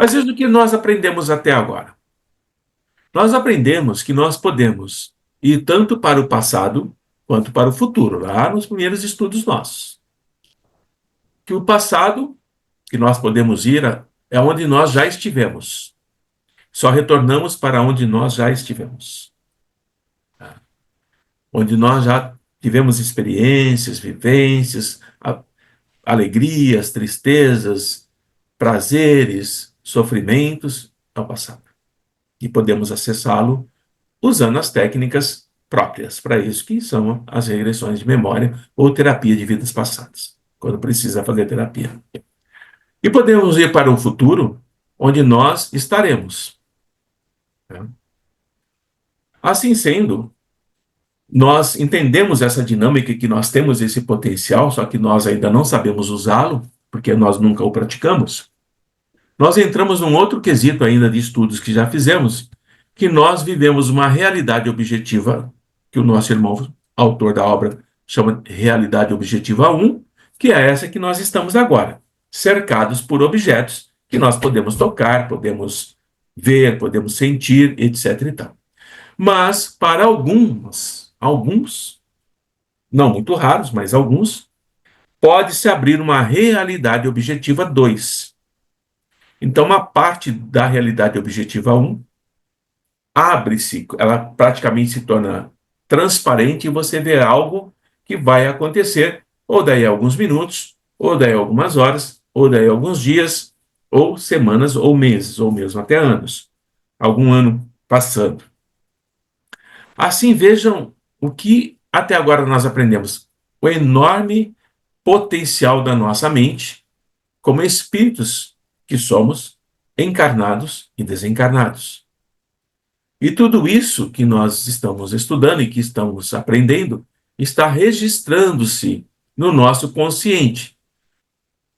Mas isso do que nós aprendemos até agora. Nós aprendemos que nós podemos ir tanto para o passado quanto para o futuro, lá nos primeiros estudos nossos. Que o passado que nós podemos ir é onde nós já estivemos. Só retornamos para onde nós já estivemos. Onde nós já tivemos experiências, vivências, alegrias, tristezas, prazeres, sofrimentos ao passado. E podemos acessá-lo usando as técnicas próprias para isso, que são as regressões de memória ou terapia de vidas passadas, quando precisa fazer terapia. E podemos ir para o futuro, onde nós estaremos. Assim sendo, nós entendemos essa dinâmica, que nós temos esse potencial, só que nós ainda não sabemos usá-lo, porque nós nunca o praticamos. Nós entramos num outro quesito ainda de estudos que já fizemos, que nós vivemos uma realidade objetiva, que o nosso irmão, autor da obra, chama de realidade objetiva 1, que é essa que nós estamos agora, cercados por objetos que nós podemos tocar, podemos ver, podemos sentir, etc. e tal. Mas, para alguns, não muito raros, mas alguns, pode-se abrir uma realidade objetiva 2. Então, uma parte da realidade objetiva 1 abre-se, ela praticamente se torna transparente e você vê algo que vai acontecer, ou daí a alguns minutos, ou daí a algumas horas, ou daí a alguns dias, ou semanas, ou meses, ou mesmo até anos. Algum ano passando. Assim, vejam o que até agora nós aprendemos. O enorme potencial da nossa mente, como espíritos que somos, encarnados e desencarnados. E tudo isso que nós estamos estudando e que estamos aprendendo está registrando-se no nosso consciente,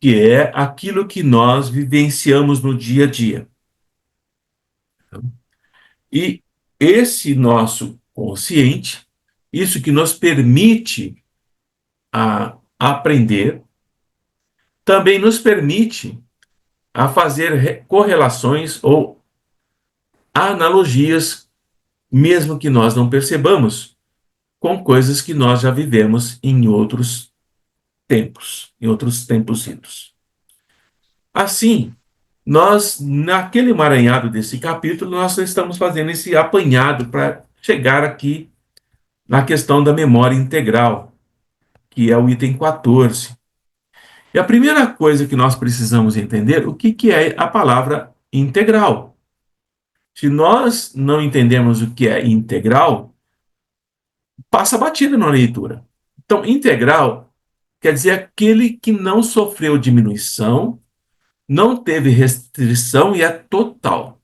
que é aquilo que nós vivenciamos no dia a dia. E esse nosso consciente, isso que nos permite aprender, também nos permite a fazer correlações ou analogias, mesmo que nós não percebamos, com coisas que nós já vivemos em outros tempos, em outros tempos idos. Assim, nós, naquele emaranhado desse capítulo, nós estamos fazendo esse apanhado para chegar aqui na questão da memória integral, que é o item 14. E a primeira coisa que nós precisamos entender, o que é a palavra integral. Se nós não entendemos o que é integral, passa batida na leitura. Então, integral quer dizer aquele que não sofreu diminuição, não teve restrição e é total.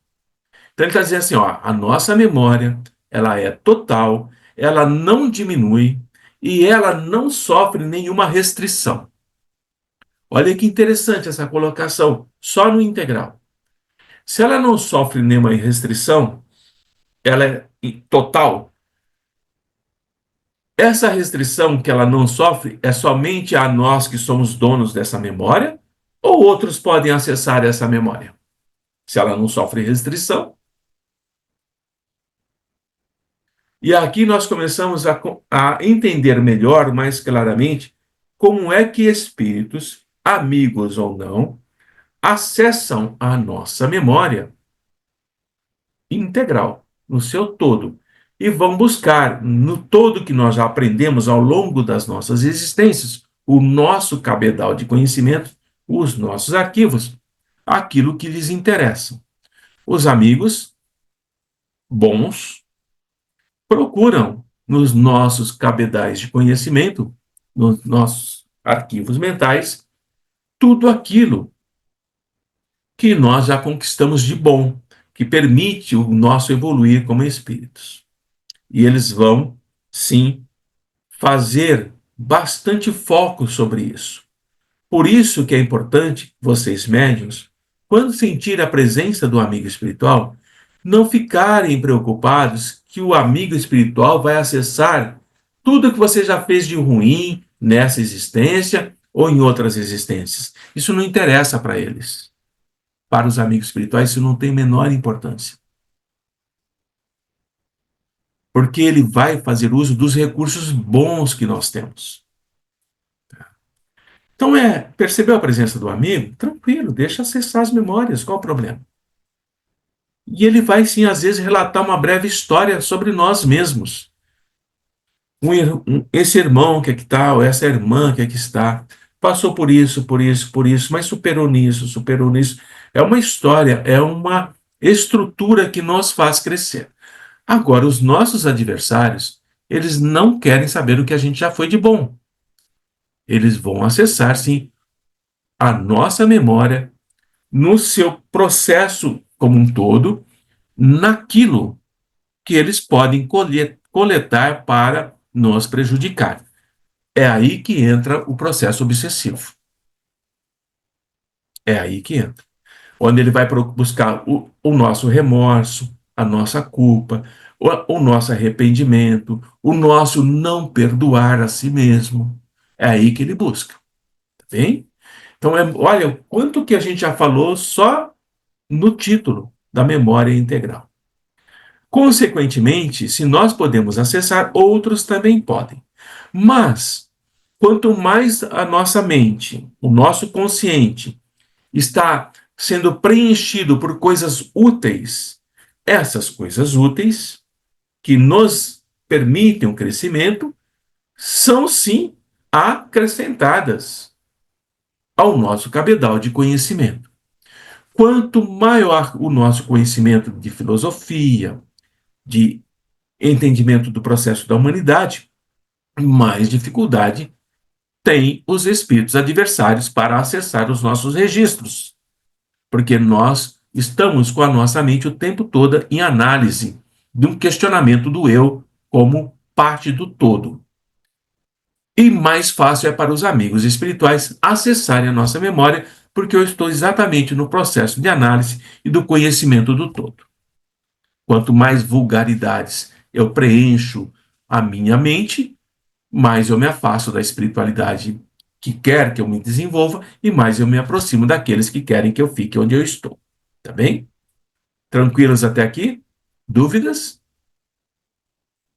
Então, ele está dizendo assim, ó, a nossa memória, ela é total, ela não diminui e ela não sofre nenhuma restrição. Olha que interessante essa colocação, só no integral. Se ela não sofre nenhuma restrição, ela é total. Essa restrição que ela não sofre é somente a nós que somos donos dessa memória, ou outros podem acessar essa memória? Se ela não sofre restrição. E aqui nós começamos a entender melhor, mais claramente, como é que espíritos, amigos ou não, acessam a nossa memória integral, no seu todo, e vão buscar no todo que nós já aprendemos ao longo das nossas existências, o nosso cabedal de conhecimento, os nossos arquivos, aquilo que lhes interessa. Os amigos bons procuram nos nossos cabedais de conhecimento, nos nossos arquivos mentais, tudo aquilo que nós já conquistamos de bom, que permite o nosso evoluir como espíritos. E eles vão, sim, fazer bastante foco sobre isso. Por isso que é importante, vocês médiuns, quando sentir a presença do amigo espiritual, não ficarem preocupados que o amigo espiritual vai acessar tudo que você já fez de ruim nessa existência ou em outras existências. Isso não interessa para eles. Para os amigos espirituais, isso não tem menor importância. Porque ele vai fazer uso dos recursos bons que nós temos. Então, percebeu a presença do amigo? Tranquilo, deixa acessar as memórias, qual o problema? E ele vai, sim, às vezes, relatar uma breve história sobre nós mesmos. Esse irmão que aqui está, ou essa irmã que aqui está, passou por isso, por isso, por isso, mas superou nisso, superou nisso. É uma história, é uma estrutura que nos faz crescer. Agora, os nossos adversários, eles não querem saber o que a gente já foi de bom. Eles vão acessar, sim, a nossa memória no seu processo como um todo, naquilo que eles podem coletar para nos prejudicar. É aí que entra o processo obsessivo. É aí que entra. Onde ele vai buscar o nosso remorso, a nossa culpa, o nosso arrependimento, o nosso não perdoar a si mesmo. É aí que ele busca. Tá bem? Então, olha, o quanto que a gente já falou só no título da memória integral. Consequentemente, se nós podemos acessar, outros também podem. Mas, quanto mais a nossa mente, o nosso consciente, está sendo preenchido por coisas úteis, essas coisas úteis, que nos permitem um crescimento, são sim acrescentadas ao nosso cabedal de conhecimento. Quanto maior o nosso conhecimento de filosofia, de entendimento do processo da humanidade, mais dificuldade têm os espíritos adversários para acessar os nossos registros, porque nós estamos com a nossa mente o tempo todo em análise de um questionamento do eu como parte do todo. E mais fácil é para os amigos espirituais acessarem a nossa memória, porque eu estou exatamente no processo de análise e do conhecimento do todo. Quanto mais vulgaridades eu preencho a minha mente, mais eu me afasto da espiritualidade que quer que eu me desenvolva e mais eu me aproximo daqueles que querem que eu fique onde eu estou. Tá bem? Tranquilos até aqui? Dúvidas?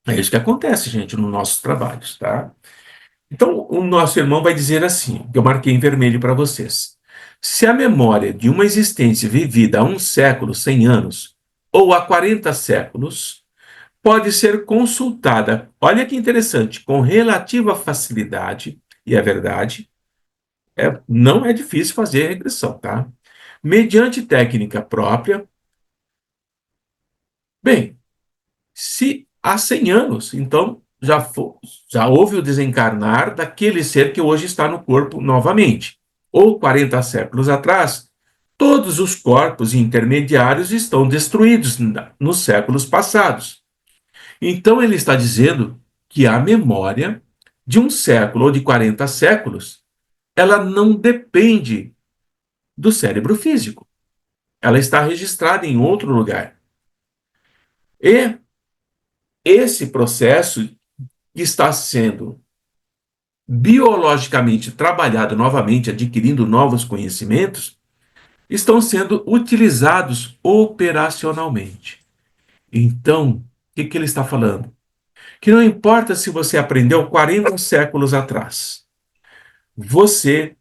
É isso que acontece, gente, nos nossos trabalhos, tá? Então, o nosso irmão vai dizer assim, que eu marquei em vermelho para vocês. Se a memória de uma existência vivida há um século, 100 anos, ou há 40 séculos, pode ser consultada, olha que interessante, com relativa facilidade, e é verdade, não é difícil fazer a regressão, tá? Mediante técnica própria. Bem, se há 100 anos, então já houve o desencarnar daquele ser que hoje está no corpo novamente. Ou 40 séculos atrás, todos os corpos intermediários estão destruídos nos séculos passados. Então ele está dizendo que a memória de um século ou de 40 séculos, ela não depende do cérebro físico. Ela está registrada em outro lugar. E esse processo que está sendo biologicamente trabalhado novamente, adquirindo novos conhecimentos, estão sendo utilizados operacionalmente. Então, o que ele está falando? Que não importa se você aprendeu 40 séculos atrás, você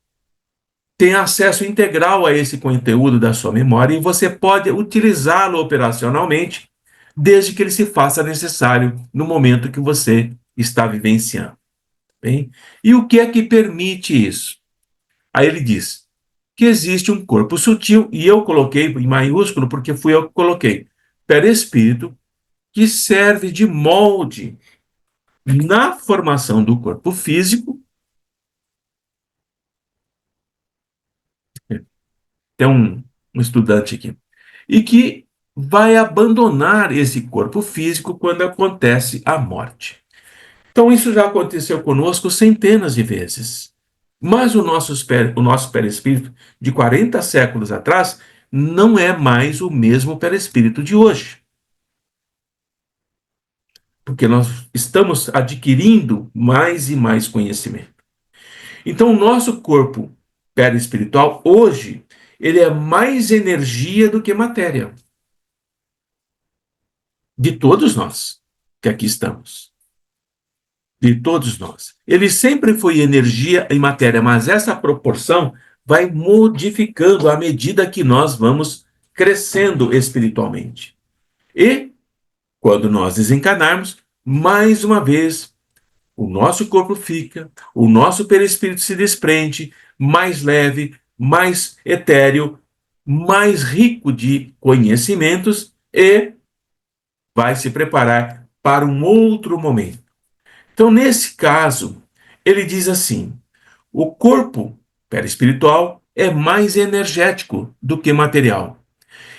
tem acesso integral a esse conteúdo da sua memória e você pode utilizá-lo operacionalmente, desde que ele se faça necessário no momento que você está vivenciando. Bem? E o que é que permite isso? Aí ele diz que existe um corpo sutil, e eu coloquei em maiúsculo porque fui eu que coloquei, perispírito, que serve de molde na formação do corpo físico. Tem um estudante aqui, e que vai abandonar esse corpo físico quando acontece a morte. Então, isso já aconteceu conosco centenas de vezes. Mas o nosso perispírito de 40 séculos atrás não é mais o mesmo perispírito de hoje. Porque nós estamos adquirindo mais e mais conhecimento. Então, o nosso corpo perispiritual, hoje, ele é mais energia do que matéria. De todos nós que aqui estamos. De todos nós. Ele sempre foi energia e matéria, mas essa proporção vai modificando à medida que nós vamos crescendo espiritualmente. E, quando nós desencarnarmos, mais uma vez, o nosso corpo fica, o nosso perispírito se desprende, mais leve, mais etéreo, mais rico de conhecimentos e vai se preparar para um outro momento. Então, nesse caso, ele diz assim: o corpo perispiritual é mais energético do que material.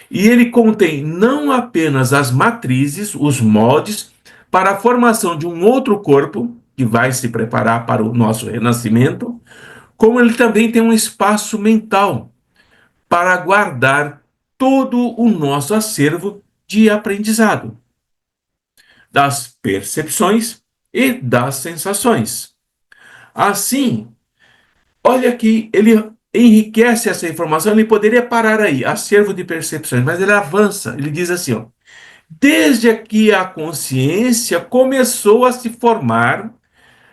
E ele contém não apenas as matrizes, os moldes, para a formação de um outro corpo, que vai se preparar para o nosso renascimento, como ele também tem um espaço mental para guardar todo o nosso acervo de aprendizado, das percepções e das sensações. Assim, olha que ele enriquece essa informação, ele poderia parar aí, acervo de percepções, mas ele avança, ele diz assim, ó, desde que a consciência começou a se formar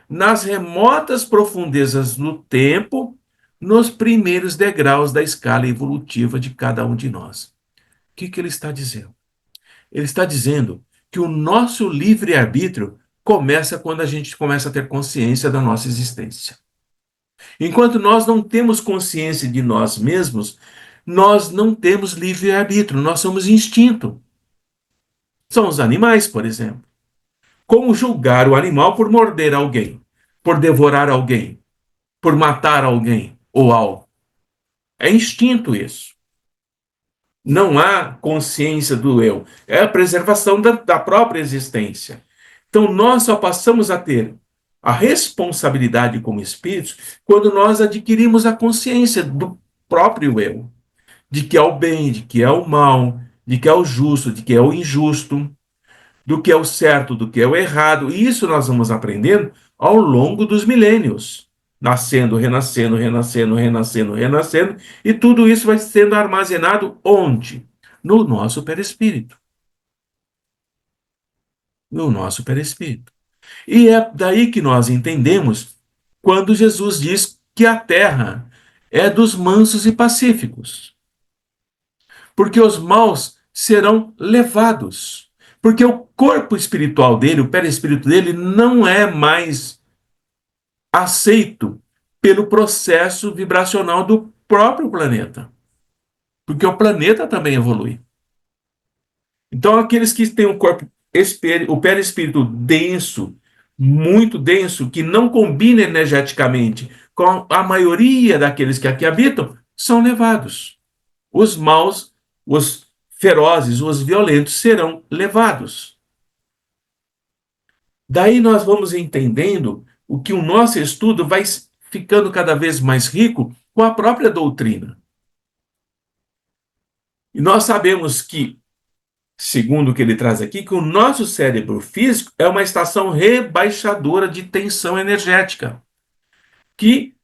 nas remotas profundezas do tempo, nos primeiros degraus da escala evolutiva de cada um de nós. O que ele está dizendo? Ele está dizendo que o nosso livre-arbítrio começa quando a gente começa a ter consciência da nossa existência. Enquanto nós não temos consciência de nós mesmos, nós não temos livre-arbítrio, nós somos instinto. São os animais, por exemplo. Como julgar o animal por morder alguém, por devorar alguém, por matar alguém ou algo? É instinto isso. Não há consciência do eu. É a preservação da própria existência. Então, nós só passamos a ter a responsabilidade como espíritos quando nós adquirimos a consciência do próprio eu, de que é o bem, de que é o mal, de que é o justo, de que é o injusto, do que é o certo, do que é o errado. E isso nós vamos aprendendo ao longo dos milênios. Nascendo, renascendo, renascendo, renascendo, renascendo. E tudo isso vai sendo armazenado onde? No nosso perispírito. No nosso perispírito. E é daí que nós entendemos quando Jesus diz que a terra é dos mansos e pacíficos. Porque os maus serão levados. Porque o corpo espiritual dele, o perispírito dele, não é mais aceito pelo processo vibracional do próprio planeta. Porque o planeta também evolui. Então, aqueles que têm um corpo, o perispírito denso, muito denso, que não combina energeticamente com a maioria daqueles que aqui habitam, são levados. Os maus, os ferozes, os violentos serão levados. Daí nós vamos entendendo o que o nosso estudo vai ficando cada vez mais rico com a própria doutrina. E nós sabemos que, segundo o que ele traz aqui, que o nosso cérebro físico é uma estação rebaixadora de tensão energética, que,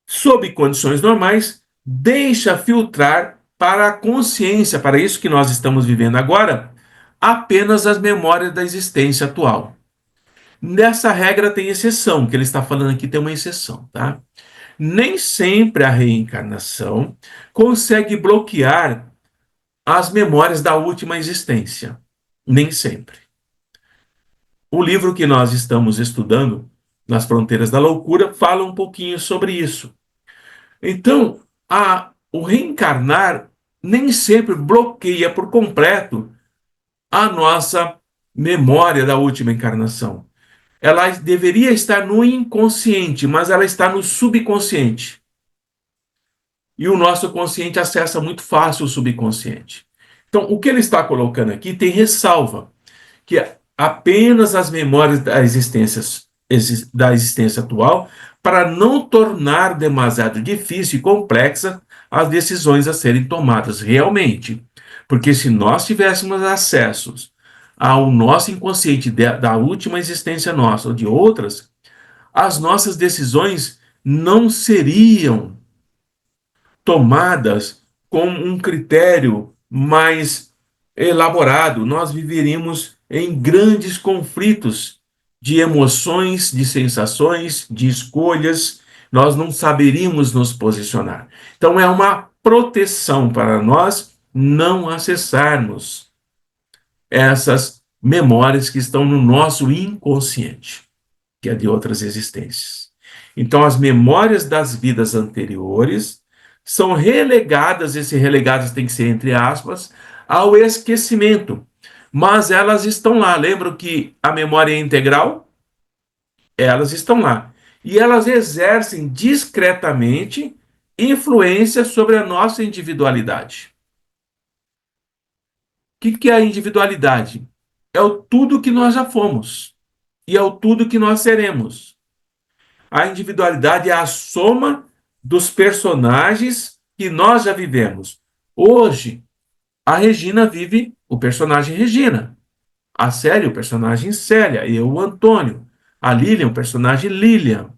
sob condições normais, deixa filtrar para a consciência, para isso que nós estamos vivendo agora, apenas as memórias da existência atual. Nessa regra tem exceção, que ele está falando aqui tem uma exceção, tá? Nem sempre a reencarnação consegue bloquear as memórias da última existência. Nem sempre. O livro que nós estamos estudando, Nas Fronteiras da Loucura, fala um pouquinho sobre isso. Então, o reencarnar nem sempre bloqueia por completo a nossa memória da última encarnação. Ela deveria estar no inconsciente, mas ela está no subconsciente. E o nosso consciente acessa muito fácil o subconsciente. Então, o que ele está colocando aqui tem ressalva, que apenas as memórias da existência atual, para não tornar demasiado difícil e complexa as decisões a serem tomadas realmente. Porque se nós tivéssemos acessos ao nosso inconsciente da última existência nossa ou de outras, as nossas decisões não seriam tomadas com um critério mais elaborado, nós viveríamos em grandes conflitos de emoções, de sensações, de escolhas, nós não saberíamos nos posicionar. Então, é uma proteção para nós não acessarmos essas memórias que estão no nosso inconsciente, que é de outras existências. Então, as memórias das vidas anteriores são relegadas, esse relegados tem que ser entre aspas, ao esquecimento. Mas elas estão lá. Lembram que a memória é integral? Elas estão lá. E elas exercem discretamente influência sobre a nossa individualidade. O que é a individualidade? É o tudo que nós já fomos e é o tudo que nós seremos. A individualidade é a soma dos personagens que nós já vivemos. Hoje, a Regina vive o personagem Regina. A Célia, o personagem Célia. Eu, o Antônio. A Lilian, o personagem Lilian.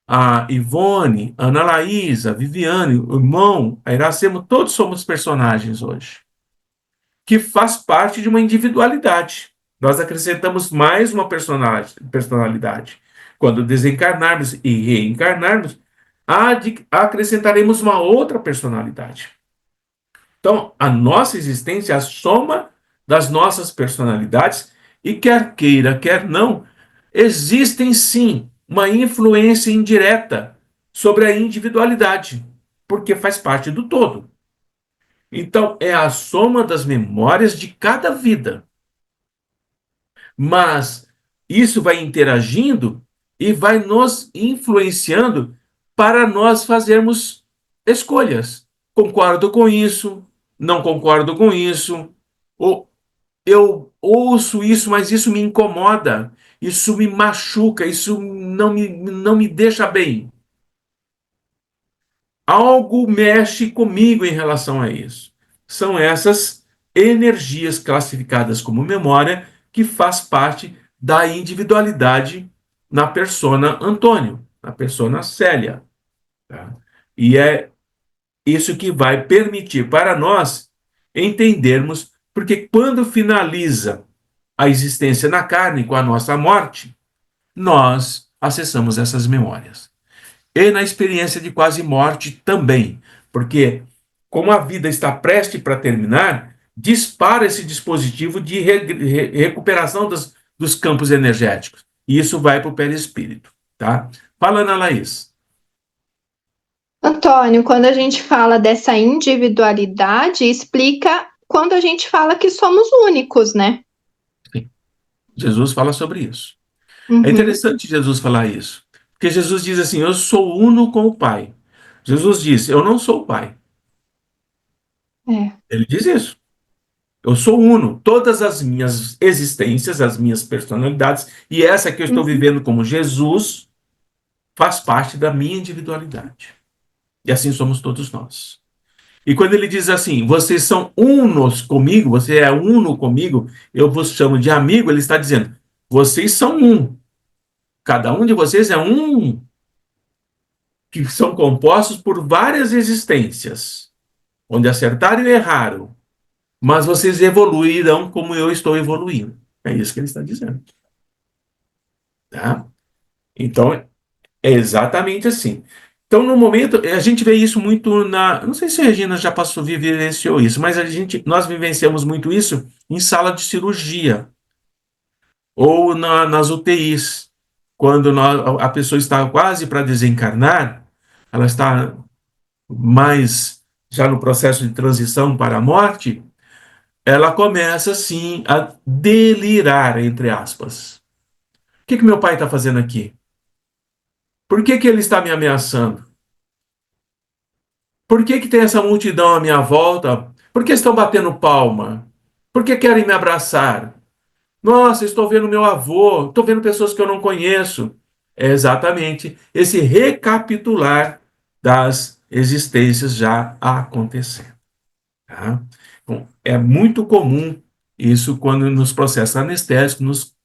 A Ivone, a Ana Laísa, a Viviane, o irmão, a Iracema, todos somos personagens hoje, que faz parte de uma individualidade. Nós acrescentamos mais uma personalidade. Quando desencarnarmos e reencarnarmos, acrescentaremos uma outra personalidade. Então, a nossa existência é a soma das nossas personalidades e quer queira, quer não, existem sim uma influência indireta sobre a individualidade, porque faz parte do todo. Então, é a soma das memórias de cada vida. Mas isso vai interagindo e vai nos influenciando para nós fazermos escolhas. Concordo com isso, não concordo com isso, ou eu ouço isso, mas isso me incomoda, isso me machuca, isso não me deixa bem. Algo mexe comigo em relação a isso. São essas energias classificadas como memória que faz parte da individualidade na persona Antônio, na persona Célia. Tá? E é isso que vai permitir para nós entendermos, porque quando finaliza a existência na carne com a nossa morte, nós acessamos essas memórias e na experiência de quase morte também, porque como a vida está prestes para terminar, dispara esse dispositivo de recuperação dos campos energéticos. E isso vai para o perispírito, tá? Fala, Ana Laís. Antônio, quando a gente fala dessa individualidade, explica quando a gente fala que somos únicos, né? Sim, Jesus fala sobre isso. É Uhum, interessante Jesus falar isso, porque Jesus diz assim: eu sou uno com o Pai. Jesus disse: eu não sou o Pai. é. Ele diz isso. Eu sou uno. Todas as minhas existências, as minhas personalidades, e essa que eu estou Uhum. vivendo como Jesus, faz parte da minha individualidade. E assim somos todos nós. E quando ele diz assim, vocês são unos comigo, você é uno comigo, eu vos chamo de amigo, ele está dizendo, vocês são um. Cada um de vocês é um, que são compostos por várias existências, onde acertaram e erraram, mas vocês evoluirão como eu estou evoluindo. É isso que ele está dizendo. Tá? Então, é exatamente assim. Então, no momento, a gente vê isso muito na. Não sei se a Regina já passou, vivenciou isso, mas nós vivenciamos muito isso em sala de cirurgia ou nas UTIs. Quando a pessoa está quase para desencarnar, ela está mais já no processo de transição para a morte, ela começa, sim, a delirar, entre aspas. O que meu pai está fazendo aqui? Por que ele está me ameaçando? Por que tem essa multidão à minha volta? Por que estão batendo palma? Por que querem me abraçar? Nossa, estou vendo meu avô, estou vendo pessoas que eu não conheço. É exatamente esse recapitular das existências já acontecendo. Tá? Bom, é muito comum isso quando nos processos anestésicos, nos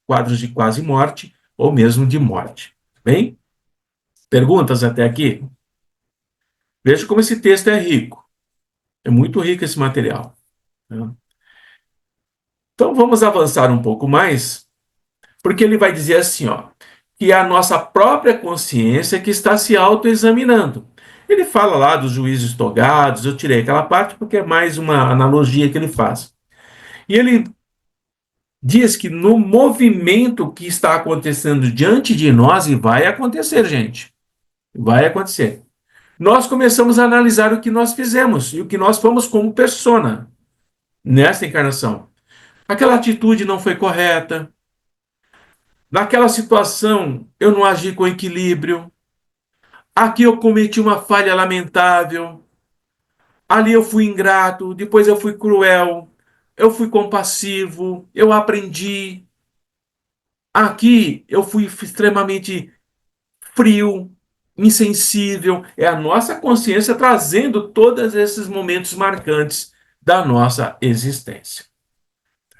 quadros de quase morte ou mesmo de morte. Bem? Perguntas até aqui? Veja como esse texto é rico. É muito rico esse material, né? Então vamos avançar um pouco mais, porque ele vai dizer assim, ó, que é a nossa própria consciência que está se autoexaminando. Ele fala lá dos juízos togados, eu tirei aquela parte porque é mais uma analogia que ele faz. E ele diz que no movimento que está acontecendo diante de nós, e vai acontecer, gente, vai acontecer. Nós começamos a analisar o que nós fizemos e o que nós fomos como persona nessa encarnação. Aquela atitude não foi correta. Naquela situação, eu não agi com equilíbrio. Aqui eu cometi uma falha lamentável. Ali eu fui ingrato. Depois eu fui cruel. Eu fui compassivo. Eu aprendi. Aqui eu fui extremamente frio, insensível. É a nossa consciência trazendo todos esses momentos marcantes da nossa existência.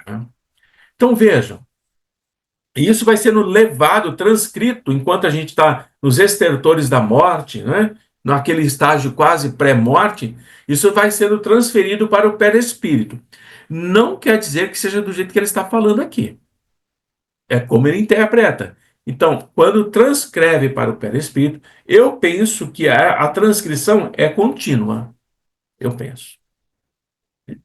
Tá? Então vejam, isso vai sendo levado, transcrito, enquanto a gente está nos estertores da morte, né? Naquele estágio quase pré-morte, isso vai sendo transferido para o perispírito. Não quer dizer que seja do jeito que ele está falando aqui. É como ele interpreta. Então, quando transcreve para o perispírito, eu penso que a transcrição é contínua. Eu penso.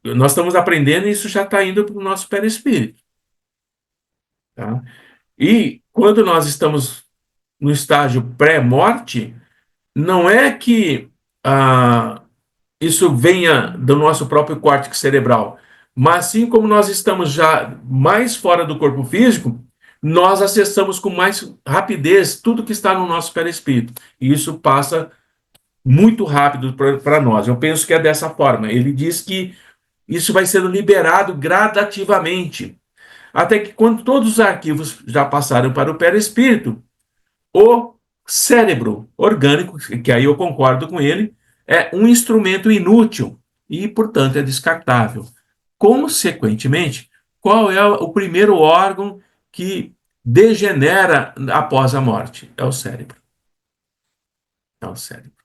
Nós estamos aprendendo e isso já está indo para o nosso perispírito. Tá? E quando nós estamos no estágio pré-morte, não é que isso venha do nosso próprio córtex cerebral, mas sim como nós estamos já mais fora do corpo físico, nós acessamos com mais rapidez tudo que está no nosso perispírito. E isso passa muito rápido para nós. Eu penso que é dessa forma. Ele diz que isso vai sendo liberado gradativamente, até que quando todos os arquivos já passaram para o perispírito, o cérebro orgânico, que aí eu concordo com ele, é um instrumento inútil e, portanto, é descartável. Consequentemente, qual é o primeiro órgão que degenera após a morte? É o cérebro. É o cérebro.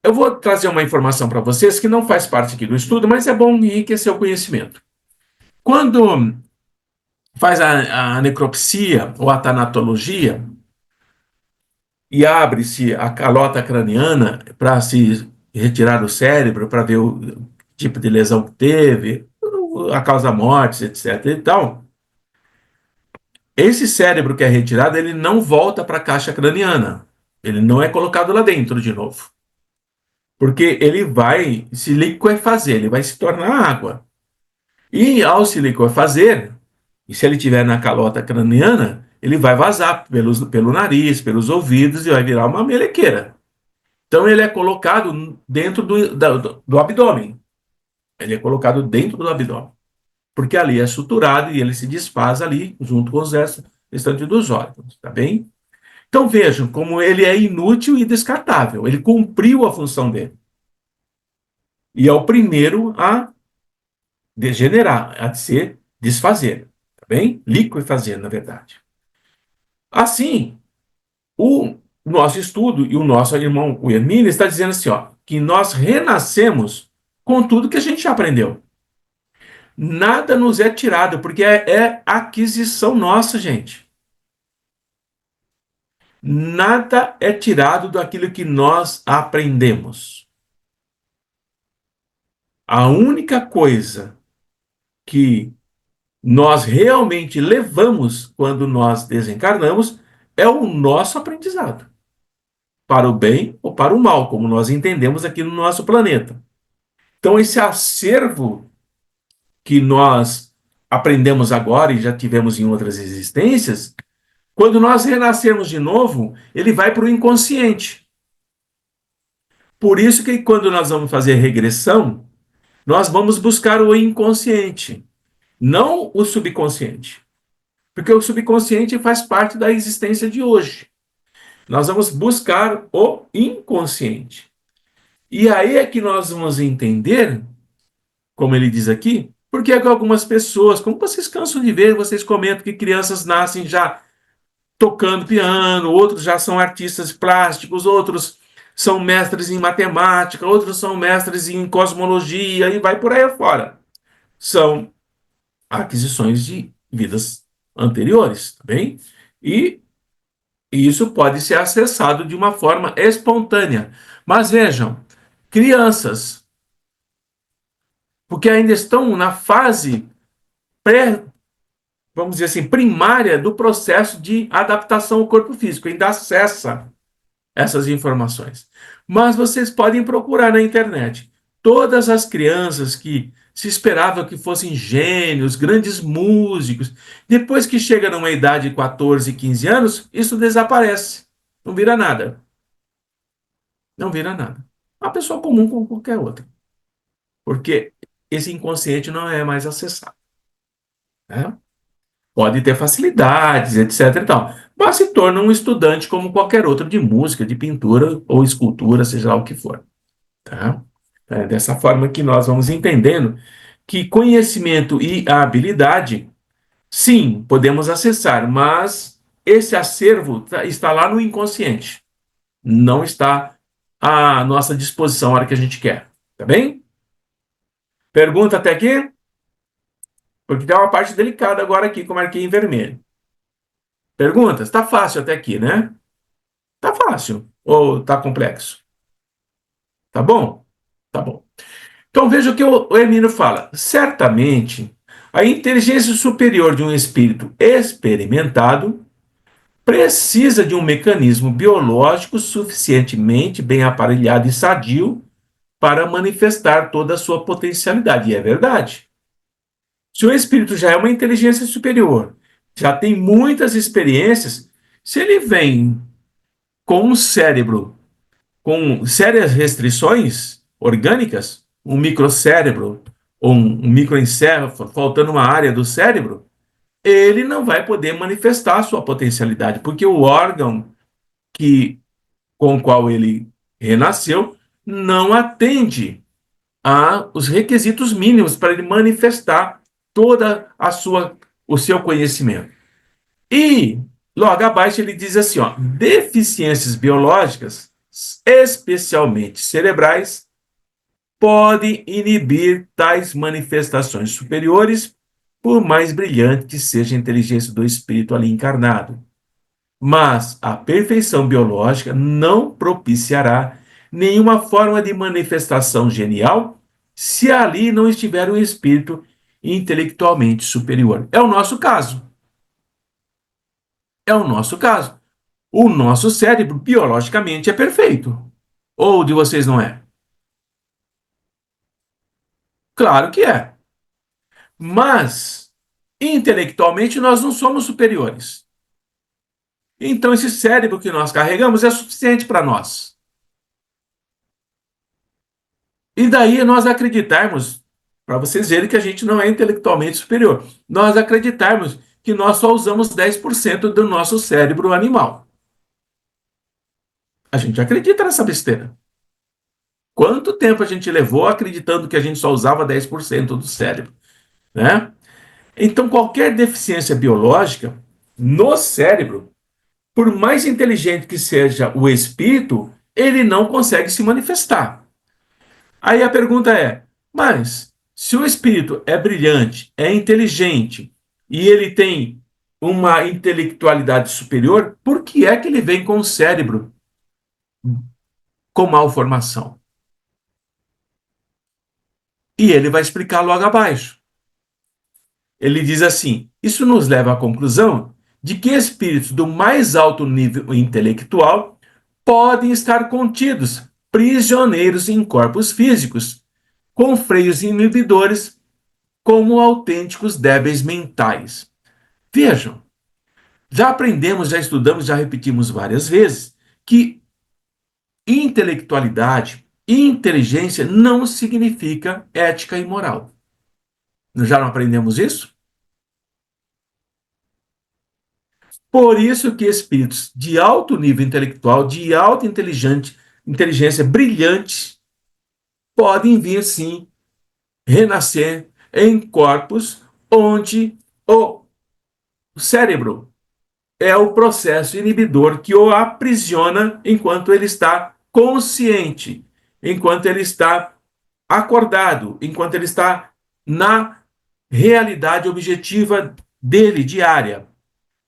Eu vou trazer uma informação para vocês que não faz parte aqui do estudo, mas é bom enriquecer o conhecimento. Quando faz a necropsia ou a tanatologia, e abre-se a calota craniana para se retirar o cérebro, para ver o tipo de lesão que teve, a causa da morte, etc. E tal. Esse cérebro que é retirado, ele não volta para a caixa craniana. Ele não é colocado lá dentro de novo. Porque ele vai se liquefazer, ele vai se tornar água. E ao se liquefazer, e se ele estiver na calota craniana, ele vai vazar pelo nariz, pelos ouvidos e vai virar uma melequeira. Então ele é colocado dentro do abdômen. Ele é colocado dentro do abdômen. Porque ali é suturado e ele se desfaz ali junto com os restantes dos órgãos, tá bem? Então vejam como ele é inútil e descartável. Ele cumpriu a função dele. E é o primeiro a degenerar, a se desfazer, tá bem? Liquefazer, na verdade. Assim, o nosso estudo e o nosso irmão, o Hermínio, está dizendo assim, ó, que nós renascemos com tudo que a gente já aprendeu. Nada nos é tirado, porque é aquisição nossa, gente. Nada é tirado daquilo que nós aprendemos. A única coisa que nós realmente levamos quando nós desencarnamos é o nosso aprendizado, para o bem ou para o mal, como nós entendemos aqui no nosso planeta. Então, esse acervo que nós aprendemos agora e já tivemos em outras existências, quando nós renascermos de novo, ele vai para o inconsciente. Por isso que quando nós vamos fazer regressão, nós vamos buscar o inconsciente, não o subconsciente. Porque o subconsciente faz parte da existência de hoje. Nós vamos buscar o inconsciente. E aí é que nós vamos entender, como ele diz aqui, porque é que algumas pessoas, como vocês cansam de ver, vocês comentam que crianças nascem já tocando piano, outros já são artistas plásticos, outros são mestres em matemática, outros são mestres em cosmologia e vai por aí afora. São aquisições de vidas anteriores, tá bem? E isso pode ser acessado de uma forma espontânea. Mas vejam, crianças, porque ainda estão na fase pré, vamos dizer assim, primária do processo de adaptação ao corpo físico, ainda acessa essas informações. Mas vocês podem procurar na internet. Todas as crianças que se esperava que fossem gênios, grandes músicos, depois que chega numa idade de 14, 15 anos, isso desaparece. Não vira nada. Não vira nada. Uma pessoa comum como qualquer outra. Porque esse inconsciente não é mais acessado. Né? Pode ter facilidades, etc. e tal, mas se torna um estudante como qualquer outro de música, de pintura ou escultura, seja lá o que for. Tá? É dessa forma que nós vamos entendendo que conhecimento e a habilidade, sim, podemos acessar, mas esse acervo está lá no inconsciente, não está à nossa disposição a hora que a gente quer. Tá bem? Pergunta até aqui? Porque tem uma parte delicada agora aqui que eu marquei em vermelho. Perguntas? Tá fácil até aqui, né? Tá fácil. Ou tá complexo? Tá bom? Tá bom. Então veja o que o Hermínio fala. Certamente, a inteligência superior de um espírito experimentado precisa de um mecanismo biológico suficientemente bem aparelhado e sadio para manifestar toda a sua potencialidade. E é verdade. Se o espírito já é uma inteligência superior, já tem muitas experiências, se ele vem com um cérebro com sérias restrições orgânicas, um microcérebro ou um microencéfalo, faltando uma área do cérebro, ele não vai poder manifestar a sua potencialidade, porque o órgão com o qual ele renasceu não atende aos requisitos mínimos para ele manifestar toda o seu conhecimento. E logo abaixo ele diz assim, ó, deficiências biológicas, especialmente cerebrais, podem inibir tais manifestações superiores, por mais brilhante que seja a inteligência do espírito ali encarnado. Mas a perfeição biológica não propiciará nenhuma forma de manifestação genial se ali não estiver um espírito intelectualmente superior. É o nosso caso. É o nosso caso. O nosso cérebro, biologicamente, é perfeito. Ou de vocês não é? Claro que é. Mas, intelectualmente, nós não somos superiores. Então, esse cérebro que nós carregamos é suficiente para nós. E daí nós acreditarmos, para vocês verem que a gente não é intelectualmente superior, nós acreditarmos que nós só usamos 10% do nosso cérebro animal. A gente acredita nessa besteira. Quanto tempo a gente levou acreditando que a gente só usava 10% do cérebro, né? Então, qualquer deficiência biológica no cérebro, por mais inteligente que seja o espírito, ele não consegue se manifestar. Aí a pergunta é: mas se o espírito é brilhante, é inteligente e ele tem uma intelectualidade superior, por que é que ele vem com o cérebro com malformação? E ele vai explicar logo abaixo. Ele diz assim: isso nos leva à conclusão de que espíritos do mais alto nível intelectual podem estar contidos, prisioneiros em corpos físicos, com freios inibidores, como autênticos débeis mentais. Vejam, já aprendemos, já estudamos, já repetimos várias vezes que intelectualidade e inteligência não significa ética e moral. Já não aprendemos isso? Por isso que espíritos de alto nível intelectual, de alta inteligência brilhante, podem vir sim renascer em corpos onde o cérebro é o processo inibidor que o aprisiona enquanto ele está consciente, enquanto ele está acordado, enquanto ele está na realidade objetiva dele, diária.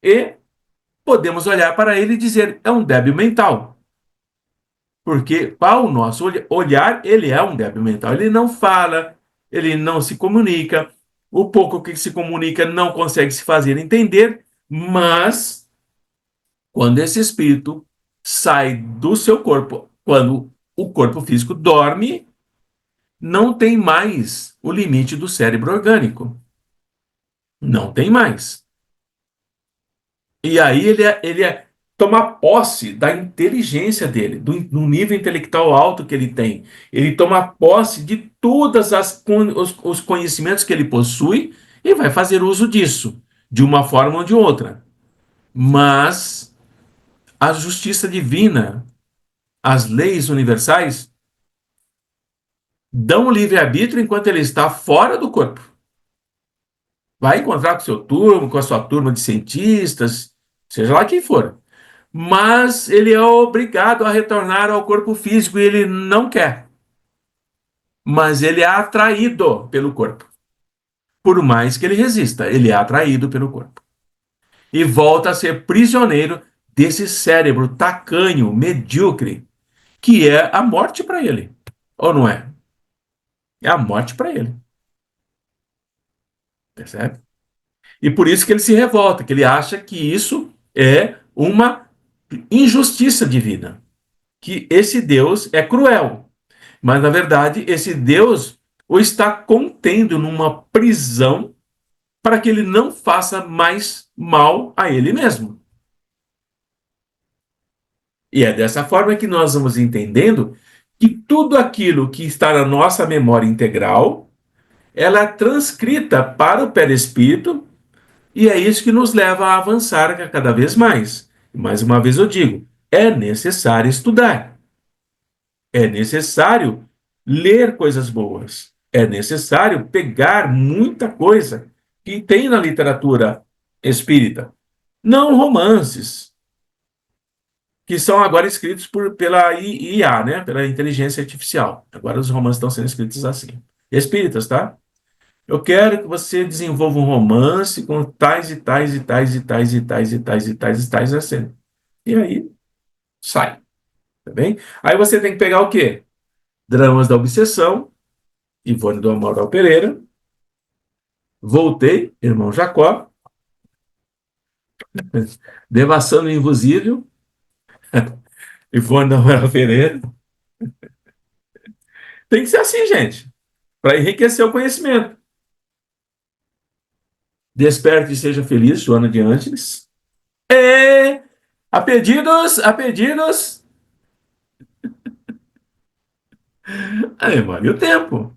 E podemos olhar para ele e dizer, é um débil mental. Porque para o nosso olhar, ele é um débil mental. Ele não fala, ele não se comunica, o pouco que se comunica não consegue se fazer entender, mas quando esse espírito sai do seu corpo, quando o corpo físico dorme, não tem mais o limite do cérebro orgânico. Não tem mais. E aí toma posse da inteligência dele, do nível intelectual alto que ele tem. Ele toma posse de todos os conhecimentos que ele possui e vai fazer uso disso, de uma forma ou de outra. Mas a justiça divina, as leis universais, dão o livre-arbítrio enquanto ele está fora do corpo. Vai encontrar com seu turma, com a sua turma de cientistas, seja lá quem for. Mas ele é obrigado a retornar ao corpo físico e ele não quer. Mas ele é atraído pelo corpo. Por mais que ele resista, ele é atraído pelo corpo. E volta a ser prisioneiro desse cérebro tacanho, medíocre, que é a morte para ele. Ou não é? É a morte para ele. Percebe? E por isso que ele se revolta, que ele acha que isso é uma injustiça divina. Que esse Deus é cruel. Mas, na verdade, esse Deus o está contendo numa prisão para que ele não faça mais mal a ele mesmo. E é dessa forma que nós vamos entendendo que tudo aquilo que está na nossa memória integral, ela é transcrita para o perispírito, e é isso que nos leva a avançar cada vez mais. E mais uma vez eu digo, é necessário estudar. É necessário ler coisas boas. É necessário pegar muita coisa que tem na literatura espírita. Não romances, que são agora escritos pela IA, né? Pela inteligência artificial. Agora os romances estão sendo escritos assim. Espíritas, tá? Eu quero que você desenvolva um romance com tais e tais e tais e tais e tais e tais e tais e tais assim. E aí, sai. Tá bem? Aí você tem que pegar o quê? Dramas da Obsessão, Ivone do Amaral Pereira. Voltei, irmão Jacó. Devassando o Invisível, Ivone do Amaral Pereira. Tem que ser assim, gente, para enriquecer o conhecimento. Desperte e seja feliz, Joana de Ângeles. E a pedidos, a memória e o tempo.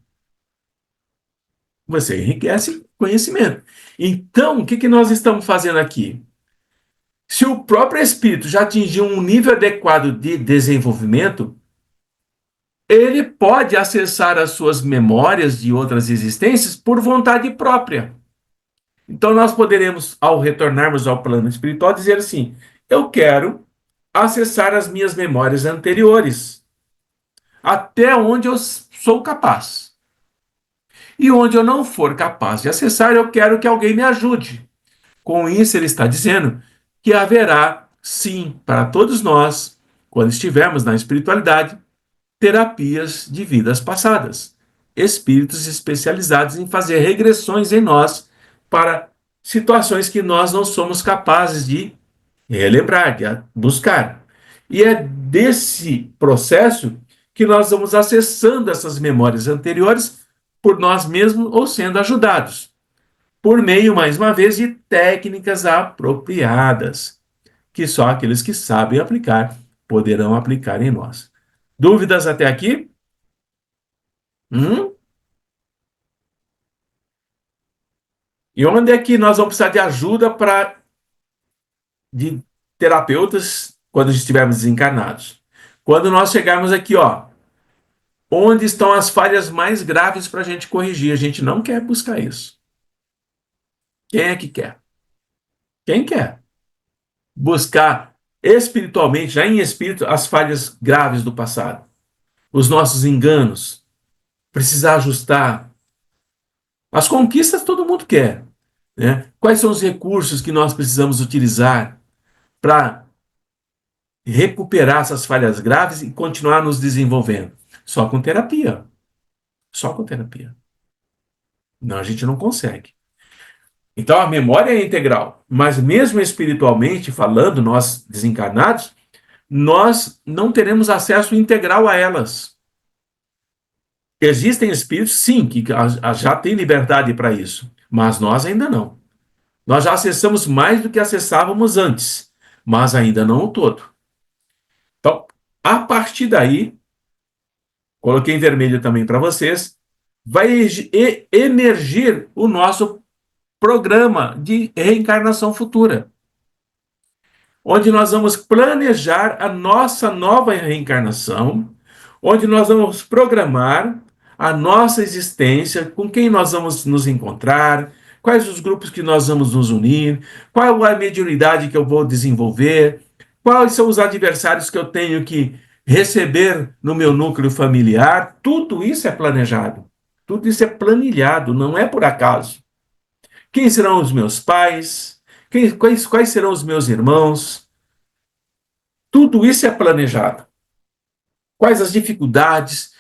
Você enriquece conhecimento. Então, o que, que nós estamos fazendo aqui? Se o próprio espírito já atingiu um nível adequado de desenvolvimento, ele pode acessar as suas memórias de outras existências por vontade própria. Então, nós poderemos, ao retornarmos ao plano espiritual, dizer assim: eu quero acessar as minhas memórias anteriores, até onde eu sou capaz. E onde eu não for capaz de acessar, eu quero que alguém me ajude. Com isso, ele está dizendo que haverá, sim, para todos nós, quando estivermos na espiritualidade, terapias de vidas passadas. Espíritos especializados em fazer regressões em nós para situações que nós não somos capazes de relembrar, de buscar. E é desse processo que nós vamos acessando essas memórias anteriores por nós mesmos ou sendo ajudados, por meio, mais uma vez, de técnicas apropriadas, que só aqueles que sabem aplicar poderão aplicar em nós. Dúvidas até aqui? Hum? E onde é que nós vamos precisar de ajuda de terapeutas quando estivermos desencarnados? Quando nós chegarmos aqui, ó, onde estão as falhas mais graves para a gente corrigir? A gente não quer buscar isso. Quem é que quer? Quem quer? buscar espiritualmente, já em espírito, as falhas graves do passado, os nossos enganos, precisar ajustar. As conquistas todo mundo quer, né? Quais são os recursos que nós precisamos utilizar para recuperar essas falhas graves e continuar nos desenvolvendo? Só com terapia. Só com terapia. Não, a gente não consegue. Então a memória é integral, mas mesmo espiritualmente falando, nós desencarnados, nós não teremos acesso integral a elas. Existem espíritos, sim, que já têm liberdade para isso, mas nós ainda não. Nós já acessamos mais do que acessávamos antes, mas ainda não o todo. Então, a partir daí, coloquei em vermelho também para vocês, vai emergir o nosso programa de reencarnação futura, onde nós vamos planejar a nossa nova reencarnação, onde nós vamos programar a nossa existência, com quem nós vamos nos encontrar, quais os grupos que nós vamos nos unir, qual a mediunidade que eu vou desenvolver, quais são os adversários que eu tenho que receber no meu núcleo familiar. Tudo isso é planejado, tudo isso é planilhado, não é por acaso. Quem serão os meus pais? Quais serão os meus irmãos? Tudo isso é planejado. Quais as dificuldades?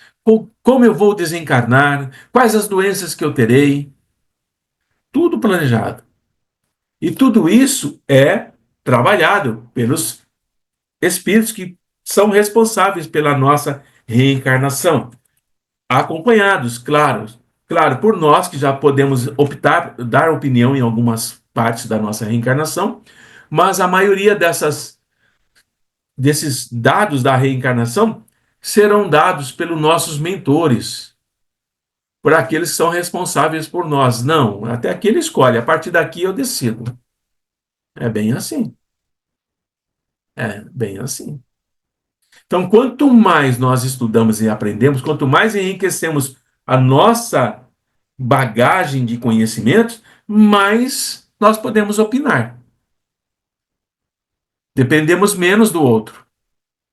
Como eu vou desencarnar? Quais as doenças que eu terei? Tudo planejado. E tudo isso é trabalhado pelos espíritos que são responsáveis pela nossa reencarnação. Acompanhados, claro, por nós que já podemos optar, dar opinião em algumas partes da nossa reencarnação, mas a maioria desses dados da reencarnação serão dados pelos nossos mentores, por aqueles que são responsáveis por nós. Não, até aqui ele escolhe, a partir daqui eu decido. É bem assim. É bem assim. Então, quanto mais nós estudamos e aprendemos, quanto mais enriquecemos a nossa bagagem de conhecimentos, mais nós podemos opinar. Dependemos menos do outro,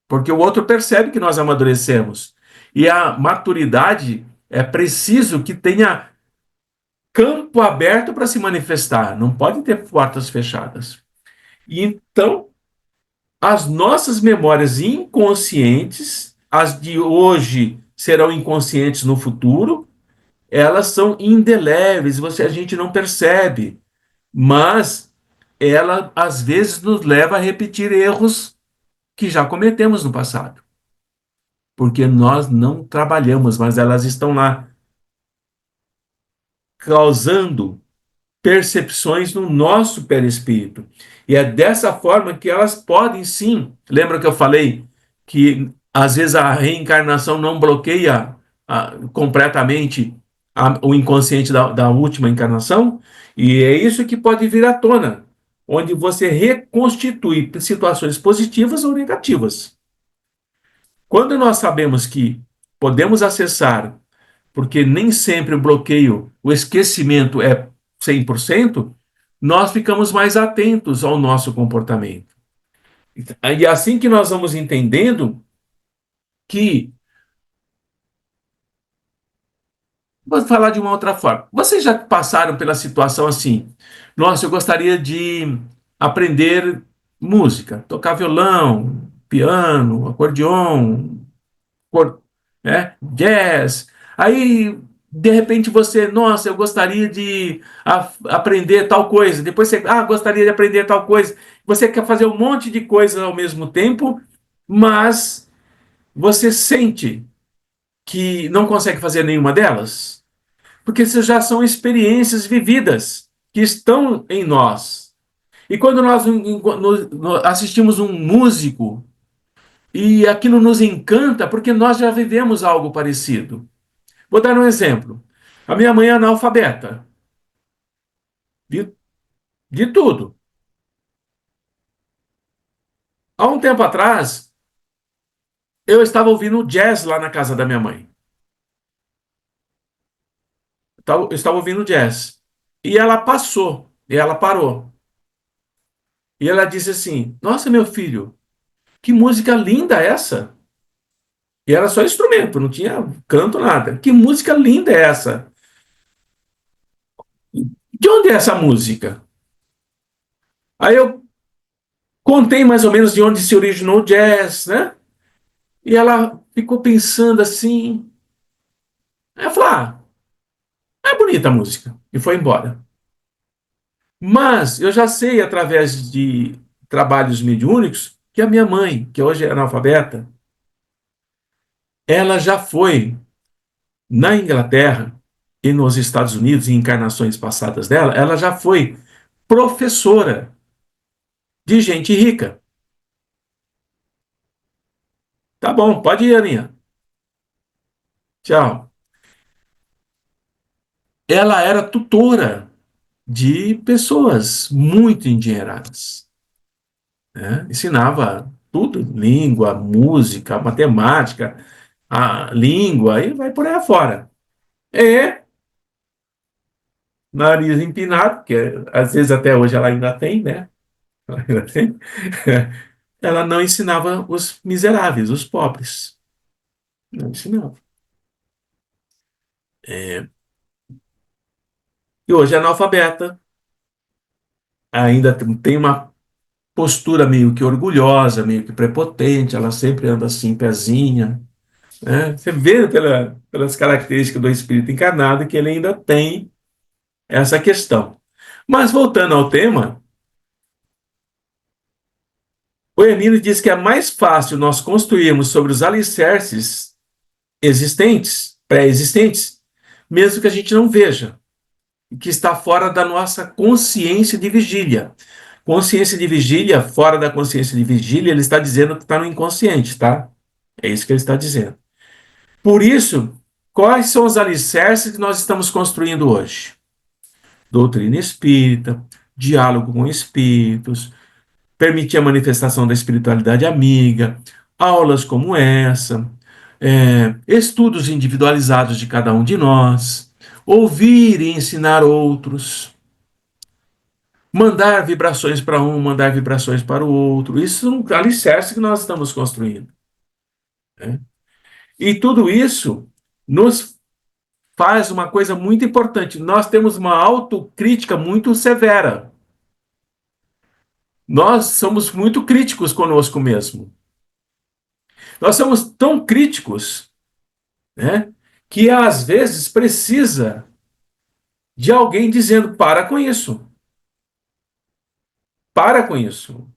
porque o outro percebe que nós amadurecemos. E a maturidade é preciso que tenha campo aberto para se manifestar, não pode ter portas fechadas. E então, as nossas memórias inconscientes, as de hoje serão inconscientes no futuro, elas são indeléveis, a gente não percebe, mas ela às vezes nos leva a repetir erros que já cometemos no passado, porque nós não trabalhamos, mas elas estão lá causando percepções no nosso perispírito. E é dessa forma que elas podem sim. Lembra que eu falei que às vezes a reencarnação não bloqueia completamente o inconsciente da última encarnação? E é isso que pode vir à tona, onde você reconstitui situações positivas ou negativas. Quando nós sabemos que podemos acessar, porque nem sempre o bloqueio, o esquecimento é 100%, nós ficamos mais atentos ao nosso comportamento. E é assim que nós vamos entendendo que, vou falar de uma outra forma, vocês já passaram pela situação assim, nossa, eu gostaria de aprender música, tocar violão, piano, acordeon, jazz. Aí, de repente, você, nossa, eu gostaria de aprender tal coisa. Depois você, gostaria de aprender tal coisa. Você quer fazer um monte de coisas ao mesmo tempo, mas você sente que não consegue fazer nenhuma delas, porque isso já são experiências vividas que estão em nós. E quando nós assistimos um músico e aquilo nos encanta, porque nós já vivemos algo parecido. Vou dar um exemplo. A minha mãe é analfabeta. De, de tudo. Há um tempo atrás, eu estava ouvindo jazz lá na casa da minha mãe. Eu estava ouvindo jazz. E ela passou. E ela parou. E ela disse assim: Nossa, meu filho, que música linda essa! E era só instrumento, não tinha canto, nada. Que música linda é essa? De onde é essa música? Aí eu contei mais ou menos de onde se originou o jazz, né? E ela ficou pensando assim. Aí eu falei: é bonita a música. E foi embora. Mas eu já sei, através de trabalhos mediúnicos, que a minha mãe, que hoje é analfabeta, ela já foi na Inglaterra e nos Estados Unidos, em encarnações passadas dela, ela já foi professora de gente rica. Tá bom, pode ir, Aninha. Tchau. Ela era tutora de pessoas muito endinheiradas, né? Ensinava tudo, língua, música, matemática, a língua, e vai por aí afora. É, nariz empinado, porque às vezes até hoje ela ainda tem, né? Ela ainda tem. Ela não ensinava os miseráveis, os pobres. Não ensinava. É, e hoje é analfabeta, ainda tem uma postura meio que orgulhosa, meio que prepotente, ela sempre anda assim, pezinha, né? Você vê pelas características do espírito encarnado que ele ainda tem essa questão. Mas voltando ao tema, o Emílio diz que é mais fácil nós construirmos sobre os alicerces existentes, pré-existentes, mesmo que a gente não veja, que está fora da nossa consciência de vigília. Consciência de vigília, fora da consciência de vigília, ele está dizendo que está no inconsciente, tá? É isso que ele está dizendo. Por isso, quais são os alicerces que nós estamos construindo hoje? Doutrina espírita, diálogo com espíritos, permitir a manifestação da espiritualidade amiga, aulas como essa, estudos individualizados de cada um de nós, ouvir e ensinar outros, mandar vibrações para um, mandar vibrações para o outro. Isso é um alicerce que nós estamos construindo, né? E tudo isso nos faz uma coisa muito importante. Nós temos uma autocrítica muito severa. Nós somos muito críticos conosco mesmo. Nós somos tão críticos, né, que às vezes precisa de alguém dizendo: para com isso, para com isso.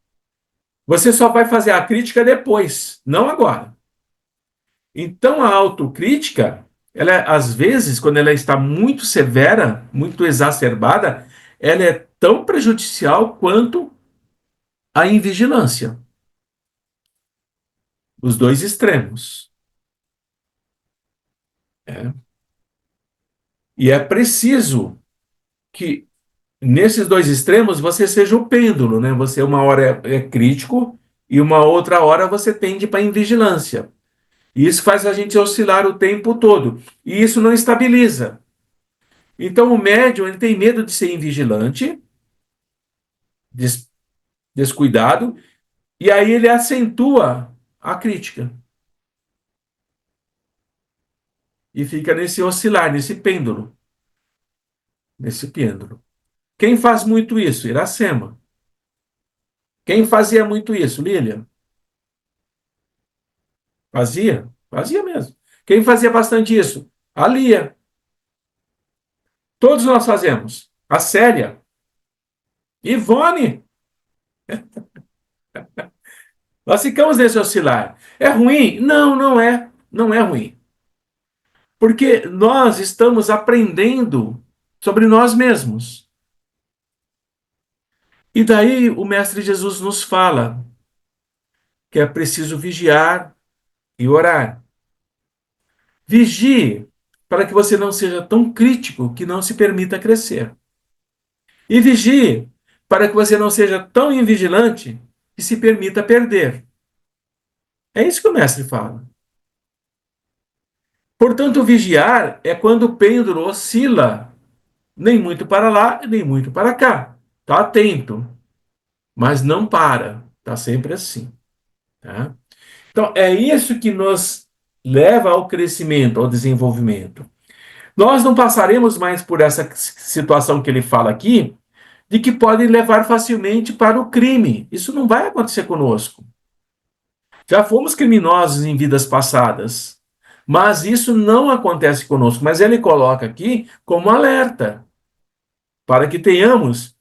Você só vai fazer a crítica depois, não agora. Então a autocrítica, ela às vezes, quando ela está muito severa, muito exacerbada, ela é tão prejudicial quanto a invigilância. Os dois extremos. Né? E é preciso que nesses dois extremos você seja o pêndulo, né? Você uma hora é crítico e uma outra hora você tende para a invigilância. E isso faz a gente oscilar o tempo todo. E isso não estabiliza. Então o médium ele tem medo de ser invigilante, descuidado, e aí ele acentua a crítica. E fica nesse oscilar, nesse pêndulo. Quem faz muito isso? Iracema. Quem fazia muito isso? Lília. Fazia? Fazia mesmo. Quem fazia bastante isso? A Lia. Todos nós fazemos. A Célia. Ivone. Nós ficamos nesse oscilar. É ruim? Não, não é. Não é ruim. Porque nós estamos aprendendo sobre nós mesmos. E daí o Mestre Jesus nos fala que é preciso vigiar e orar. Vigie para que você não seja tão crítico que não se permita crescer. E vigie para que você não seja tão invigilante que se permita perder. É isso que o mestre fala. Portanto, vigiar é quando o pêndulo oscila, nem muito para lá, nem muito para cá. Está atento. mas não para, está sempre assim. Tá? Então, é isso que nos leva ao crescimento, ao desenvolvimento. Nós não passaremos mais por essa situação que ele fala aqui, de que pode levar facilmente para o crime. Isso não vai acontecer conosco. Já fomos criminosos em vidas passadas, mas isso não acontece conosco. Mas ele coloca aqui como alerta, para que tenhamos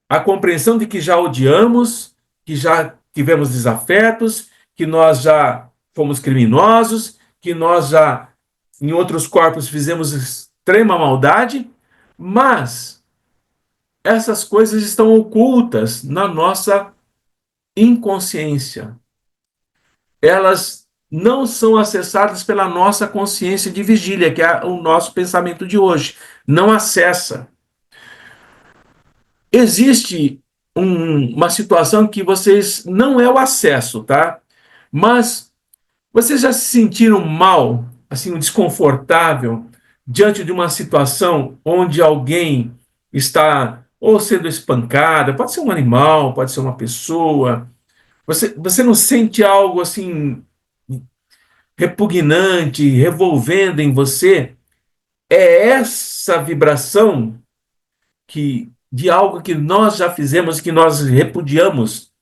a compreensão de que já odiamos, que já tivemos desafetos, que nós já fomos criminosos, que nós já, em outros corpos, fizemos extrema maldade, mas essas coisas estão ocultas na nossa inconsciência. Elas não são acessadas pela nossa consciência de vigília, que é o nosso pensamento de hoje. Não acessa. Existe uma situação que vocês não é o acesso, tá? Mas vocês já se sentiram mal, assim, desconfortável diante de uma situação onde alguém está ou sendo espancada, pode ser um animal, pode ser uma pessoa. Você não sente algo assim repugnante, revolvendo em você? É essa vibração de algo que nós já fizemos, que nós repudiamos,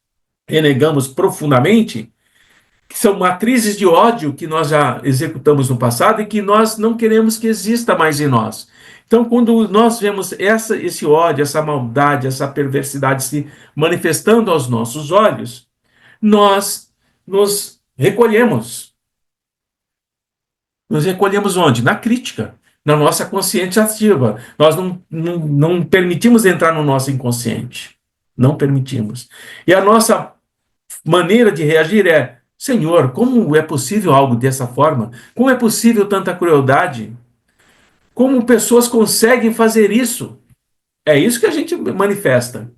renegamos profundamente, que são matrizes de ódio que nós já executamos no passado e que nós não queremos que exista mais em nós. Então, quando nós vemos esse ódio, essa maldade, essa perversidade se manifestando aos nossos olhos, nós nos recolhemos. Nos recolhemos onde? Na crítica, na nossa consciência ativa. Nós não permitimos entrar no nosso inconsciente. Não permitimos. E a nossa maneira de reagir é: Senhor, como é possível algo dessa forma? Como é possível tanta crueldade? Como pessoas conseguem fazer isso? É isso que a gente manifesta.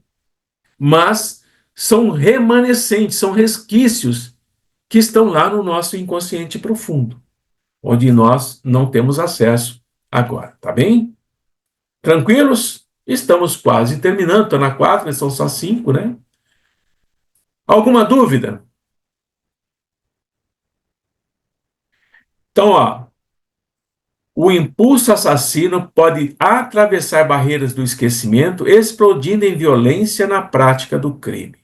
Mas são remanescentes, são resquícios que estão lá no nosso inconsciente profundo, onde nós não temos acesso agora, tá bem? Tranquilos? Estamos quase terminando, estou na 4, são só 5, né? Alguma dúvida? Então, ó, o impulso assassino pode atravessar barreiras do esquecimento, explodindo em violência na prática do crime.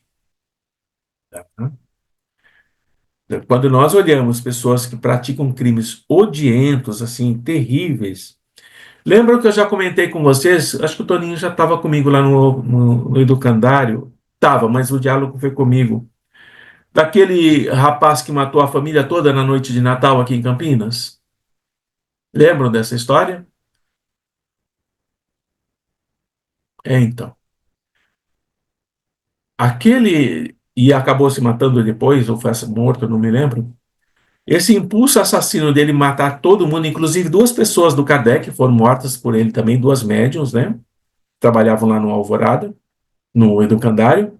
Quando nós olhamos pessoas que praticam crimes odientos, assim, terríveis. Lembram que eu já comentei com vocês? Acho que o Toninho já estava comigo lá no Educandário. Estava, mas o diálogo foi comigo. Daquele rapaz que matou a família toda na noite de Natal aqui em Campinas. Lembram dessa história? Então. Aquele. E acabou se matando depois, ou foi morto, não me lembro. Esse impulso assassino dele matar todo mundo, inclusive duas pessoas do Kardec foram mortas por ele também, duas médiums, né? Trabalhavam lá no Alvorada, no Educandário.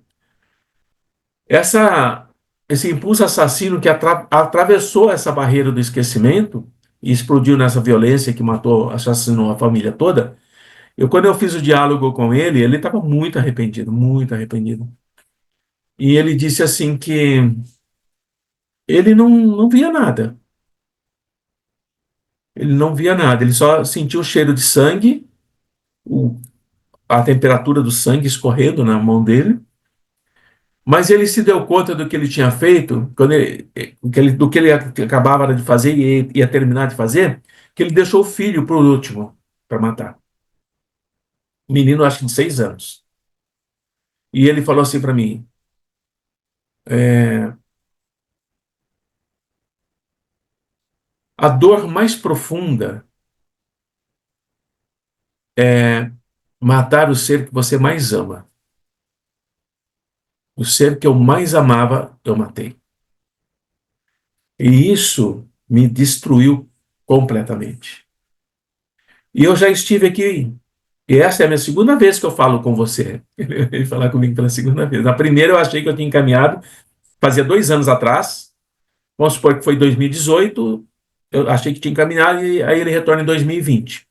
Esse impulso assassino que atravessou essa barreira do esquecimento e explodiu nessa violência que matou, assassinou a família toda. Quando eu fiz o diálogo com ele estava muito arrependido, muito arrependido. E ele disse assim que ele não via nada. Ele não via nada, ele só sentiu o cheiro de sangue, a temperatura do sangue escorrendo na mão dele, mas ele se deu conta do que ele tinha feito, do que ele acabava de fazer e ia terminar de fazer, que ele deixou o filho por último, para matar. Menino, acho que de 6 anos. E ele falou assim para mim, a dor mais profunda é matar o ser que você mais ama. O ser que eu mais amava, eu matei. E isso me destruiu completamente. E eu já estive aqui, e essa é a minha segunda vez que eu falo com você. Ele veio falar comigo pela segunda vez. Na primeira eu achei que eu tinha encaminhado, fazia 2 anos atrás, vamos supor que foi em 2018, eu achei que tinha encaminhado, e aí ele retorna em 2020.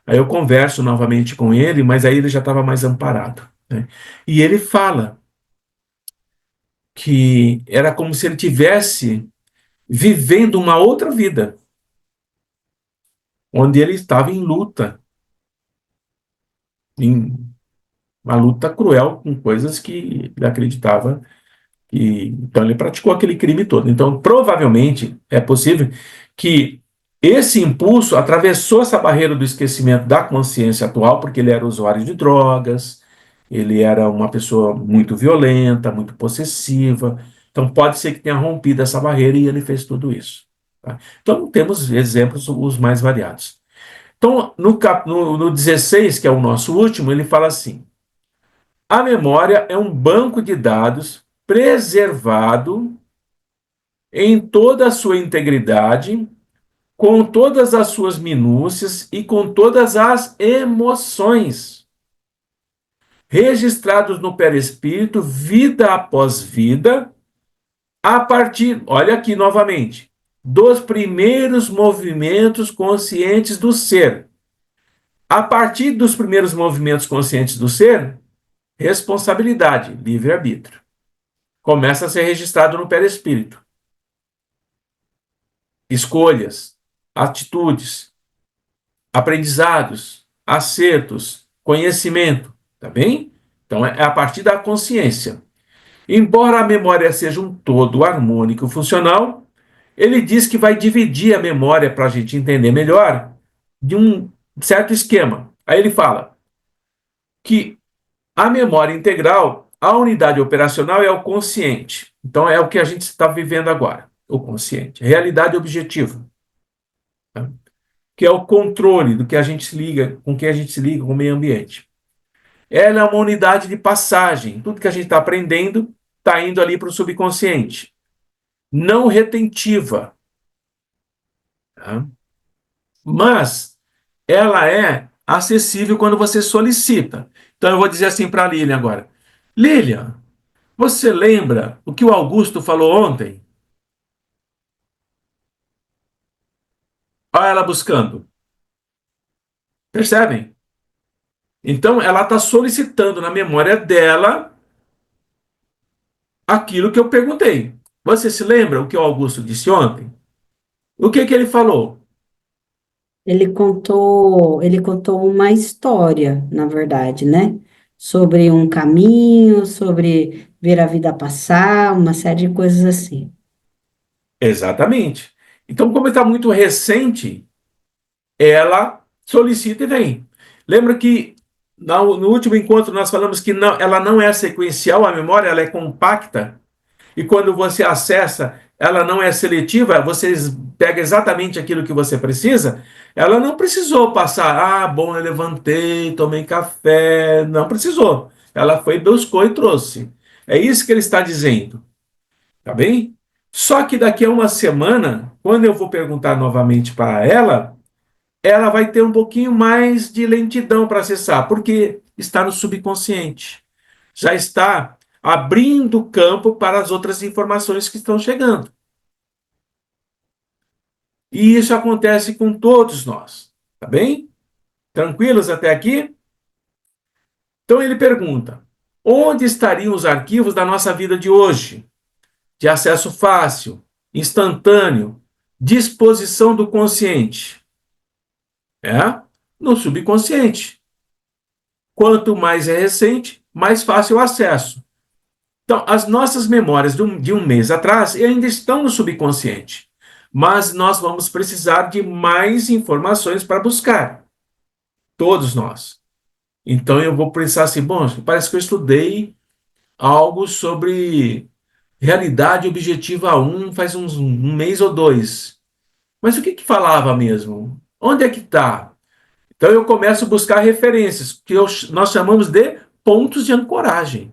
Aí eu converso novamente com ele, mas aí ele já estava mais amparado, né? E ele fala que era como se ele tivesse vivendo uma outra vida, onde ele estava em luta, em uma luta cruel com coisas que ele acreditava que. Então, ele praticou aquele crime todo. Então, provavelmente, é possível que esse impulso atravessou essa barreira do esquecimento da consciência atual, porque ele era usuário de drogas, ele era uma pessoa muito violenta, muito possessiva. Então, pode ser que tenha rompido essa barreira e ele fez tudo isso. Tá? Então, temos exemplos os mais variados. Então, no 16, que é o nosso último, ele fala assim: a memória é um banco de dados preservado em toda a sua integridade, com todas as suas minúcias e com todas as emoções, registrados no perispírito, vida após vida, a partir, olha aqui novamente, dos primeiros movimentos conscientes do ser. A partir dos primeiros movimentos conscientes do ser, responsabilidade, livre-arbítrio. Começa a ser registrado no perispírito. Escolhas, atitudes, aprendizados, acertos, conhecimento, tá bem? Então é a partir da consciência. Embora a memória seja um todo harmônico e funcional, ele diz que vai dividir a memória para a gente entender melhor de um certo esquema. Aí ele fala que a memória integral, a unidade operacional é o consciente. Então é o que a gente está vivendo agora, o consciente. Realidade objetiva, tá? Que é o controle do que a gente se liga, com que a gente se liga com o meio ambiente. Ela é uma unidade de passagem. Tudo que a gente está aprendendo está indo ali para o subconsciente. Não retentiva, tá? Mas ela é acessível quando você solicita. Então eu vou dizer assim para a Lilian agora: Lilian, você lembra o que o Augusto falou ontem? Olha ela buscando. Percebem? Então ela está solicitando na memória dela aquilo que eu perguntei. Você se lembra o que o Augusto disse ontem? O que ele falou? Ele contou uma história, na verdade, né? Sobre um caminho, sobre ver a vida passar, uma série de coisas assim. Exatamente. Então, como está muito recente, ela solicita e vem. Lembra que no último encontro nós falamos que não, ela não é sequencial, a memória ela é compacta. E quando você acessa, ela não é seletiva, você pega exatamente aquilo que você precisa. Ela não precisou passar, bom, eu levantei, tomei café, não precisou. Ela foi, buscou e trouxe. É isso que ele está dizendo, tá bem? Só que daqui a uma semana, quando eu vou perguntar novamente para ela, ela vai ter um pouquinho mais de lentidão para acessar, porque está no subconsciente. Já está abrindo campo para as outras informações que estão chegando. E isso acontece com todos nós, tá bem? Tranquilos até aqui? Então ele pergunta: onde estariam os arquivos da nossa vida de hoje? De acesso fácil, instantâneo, disposição do consciente. É? No subconsciente. Quanto mais é recente, mais fácil o acesso. Então, as nossas memórias de um mês atrás ainda estão no subconsciente, mas nós vamos precisar de mais informações para buscar, todos nós. Então, eu vou pensar assim: bom, parece que eu estudei algo sobre realidade objetiva um faz um mês ou dois, mas o que falava mesmo? Onde é que está? Então, eu começo a buscar referências, que nós chamamos de pontos de ancoragem.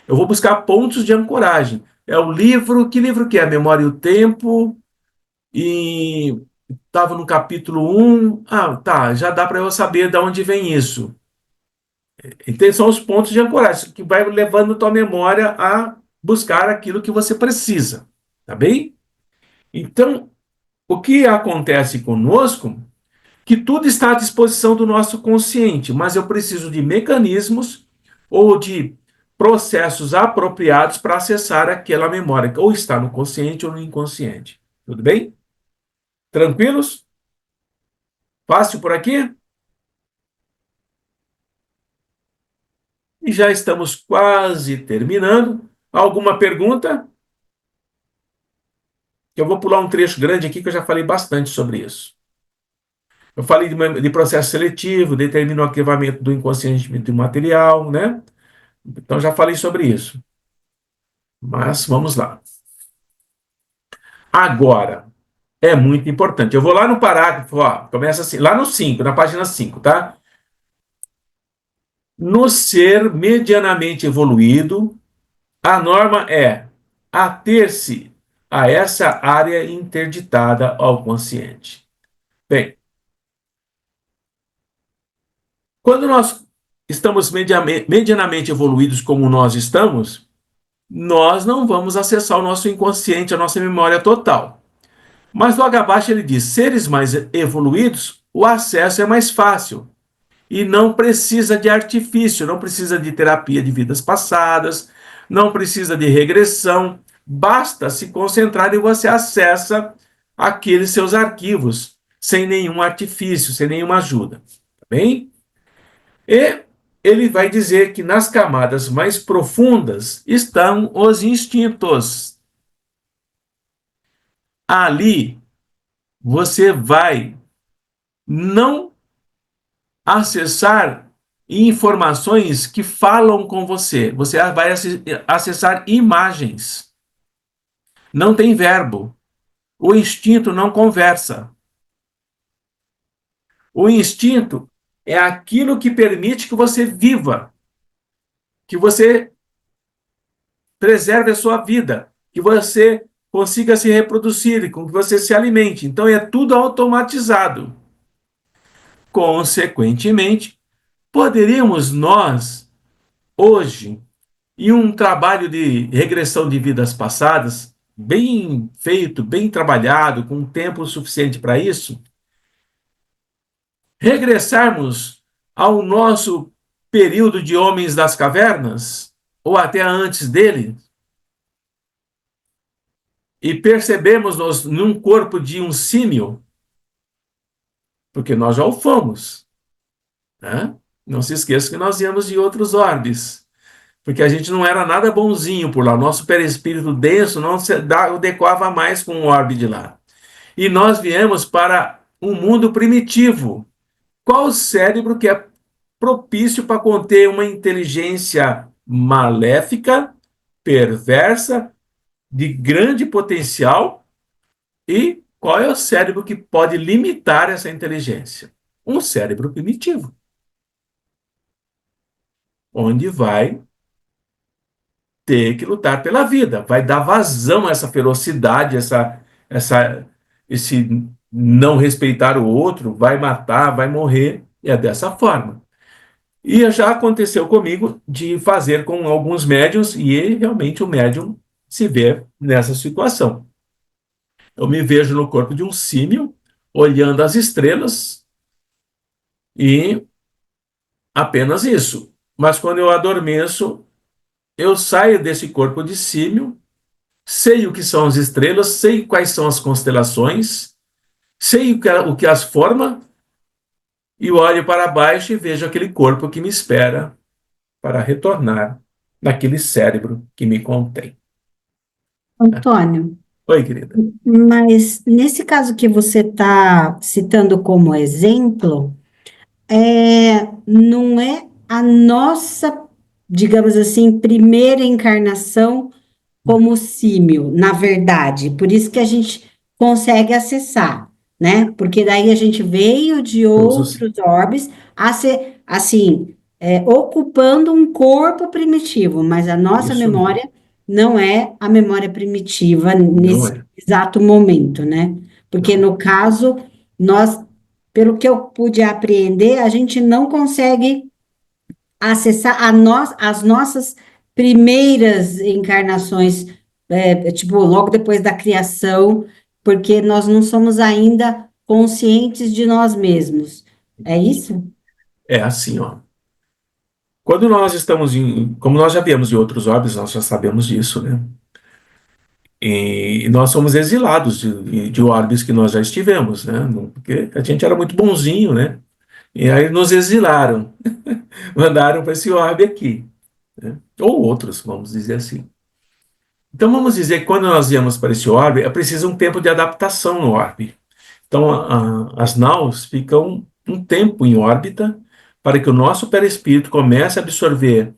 Eu vou buscar pontos de ancoragem. É o livro, que livro que é? Memória e o Tempo, e estava no capítulo 1. Tá, já dá para eu saber de onde vem isso. Então, são os pontos de ancoragem, que vai levando a tua memória a buscar aquilo que você precisa, tá bem? Então, o que acontece conosco, que tudo está à disposição do nosso consciente, mas eu preciso de mecanismos ou de processos apropriados para acessar aquela memória, ou está no consciente ou no inconsciente. Tudo bem? Tranquilos? Fácil por aqui? E já estamos quase terminando. Alguma pergunta? Eu vou pular um trecho grande aqui que eu já falei bastante sobre isso. Eu falei de processo seletivo, determina o arquivamento do inconsciente do material, né? Então já falei sobre isso. Mas vamos lá. Agora, é muito importante. Eu vou lá no parágrafo, ó, começa assim, lá no 5, na página 5, tá? No ser medianamente evoluído, a norma é ater-se a essa área interditada ao consciente. Bem, quando nós estamos medianamente evoluídos como nós estamos, nós não vamos acessar o nosso inconsciente, a nossa memória total. Mas logo abaixo ele diz: seres mais evoluídos, o acesso é mais fácil e não precisa de artifício, não precisa de terapia de vidas passadas, não precisa de regressão, basta se concentrar e você acessa aqueles seus arquivos sem nenhum artifício, sem nenhuma ajuda. Tá bem? E ele vai dizer que nas camadas mais profundas estão os instintos. Ali você vai não acessar informações que falam com você. Você vai acessar imagens. Não tem verbo. O instinto não conversa. O instinto é aquilo que permite que você viva, que você preserve a sua vida, que você consiga se reproduzir, com que você se alimente. Então é tudo automatizado. Consequentemente, poderíamos nós, hoje, em um trabalho de regressão de vidas passadas, bem feito, bem trabalhado, com tempo suficiente para isso, regressarmos ao nosso período de homens das cavernas, ou até antes dele, e percebemos-nos num corpo de um símio, porque nós já o fomos, né? Não se esqueça que nós viemos de outros orbes, porque a gente não era nada bonzinho por lá. O nosso perispírito denso não se adequava mais com o orbe de lá. E nós viemos para um mundo primitivo. Qual o cérebro que é propício para conter uma inteligência maléfica, perversa, de grande potencial? E qual é o cérebro que pode limitar essa inteligência? Um cérebro primitivo, onde vai ter que lutar pela vida, vai dar vazão a essa ferocidade, esse não respeitar o outro, vai matar, vai morrer, e é dessa forma. E já aconteceu comigo de fazer com alguns médiums, e realmente o médium se vê nessa situação. Eu me vejo no corpo de um símio, olhando as estrelas, e apenas isso. Mas quando eu adormeço, eu saio desse corpo de símio, sei o que são as estrelas, sei quais são as constelações, sei o que as forma, e olho para baixo e vejo aquele corpo que me espera para retornar naquele cérebro que me contém. Antônio, Oi, querida. mas nesse caso que você está citando como exemplo, não é a nossa, digamos assim, primeira encarnação como símio, na verdade. Por isso que a gente consegue acessar, né? Porque daí a gente veio de outros orbes assim, ocupando um corpo primitivo, mas a nossa Isso mesmo. memória não é a memória primitiva Não nesse é. exato momento, né? Porque Não é. no caso, nós, pelo que eu pude apreender, a gente não consegue acessar as nossas primeiras encarnações, tipo, logo depois da criação, porque nós não somos ainda conscientes de nós mesmos. É isso? É assim, ó. Quando nós estamos como nós já viemos de outros orbes, nós já sabemos disso, né? E nós somos exilados de orbes que nós já estivemos, né? Porque a gente era muito bonzinho, né? E aí nos exilaram, mandaram para esse orbe aqui, né? Ou outros, vamos dizer assim. Então vamos dizer que quando nós viemos para esse orbe, é preciso um tempo de adaptação no orbe. Então as naus ficam um tempo em órbita para que o nosso perispírito comece a absorver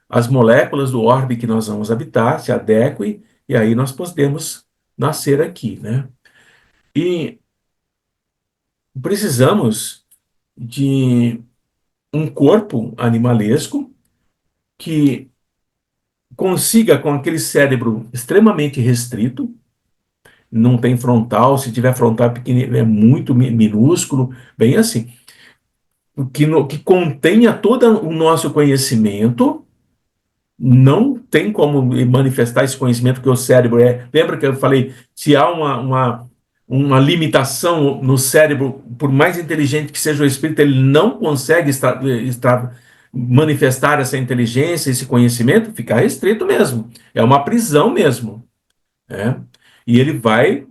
as moléculas do orbe que nós vamos habitar, se adeque, e aí nós podemos nascer aqui, né? E precisamos de um corpo animalesco que consiga, com aquele cérebro extremamente restrito, não tem frontal, se tiver frontal é pequeno, é muito minúsculo, bem assim, que contenha todo o nosso conhecimento. Não tem como manifestar esse conhecimento que o cérebro é. Lembra que eu falei, se há uma limitação no cérebro, por mais inteligente que seja o espírito, ele não consegue manifestar essa inteligência, esse conhecimento, fica restrito mesmo. É uma prisão mesmo, né? E ele vai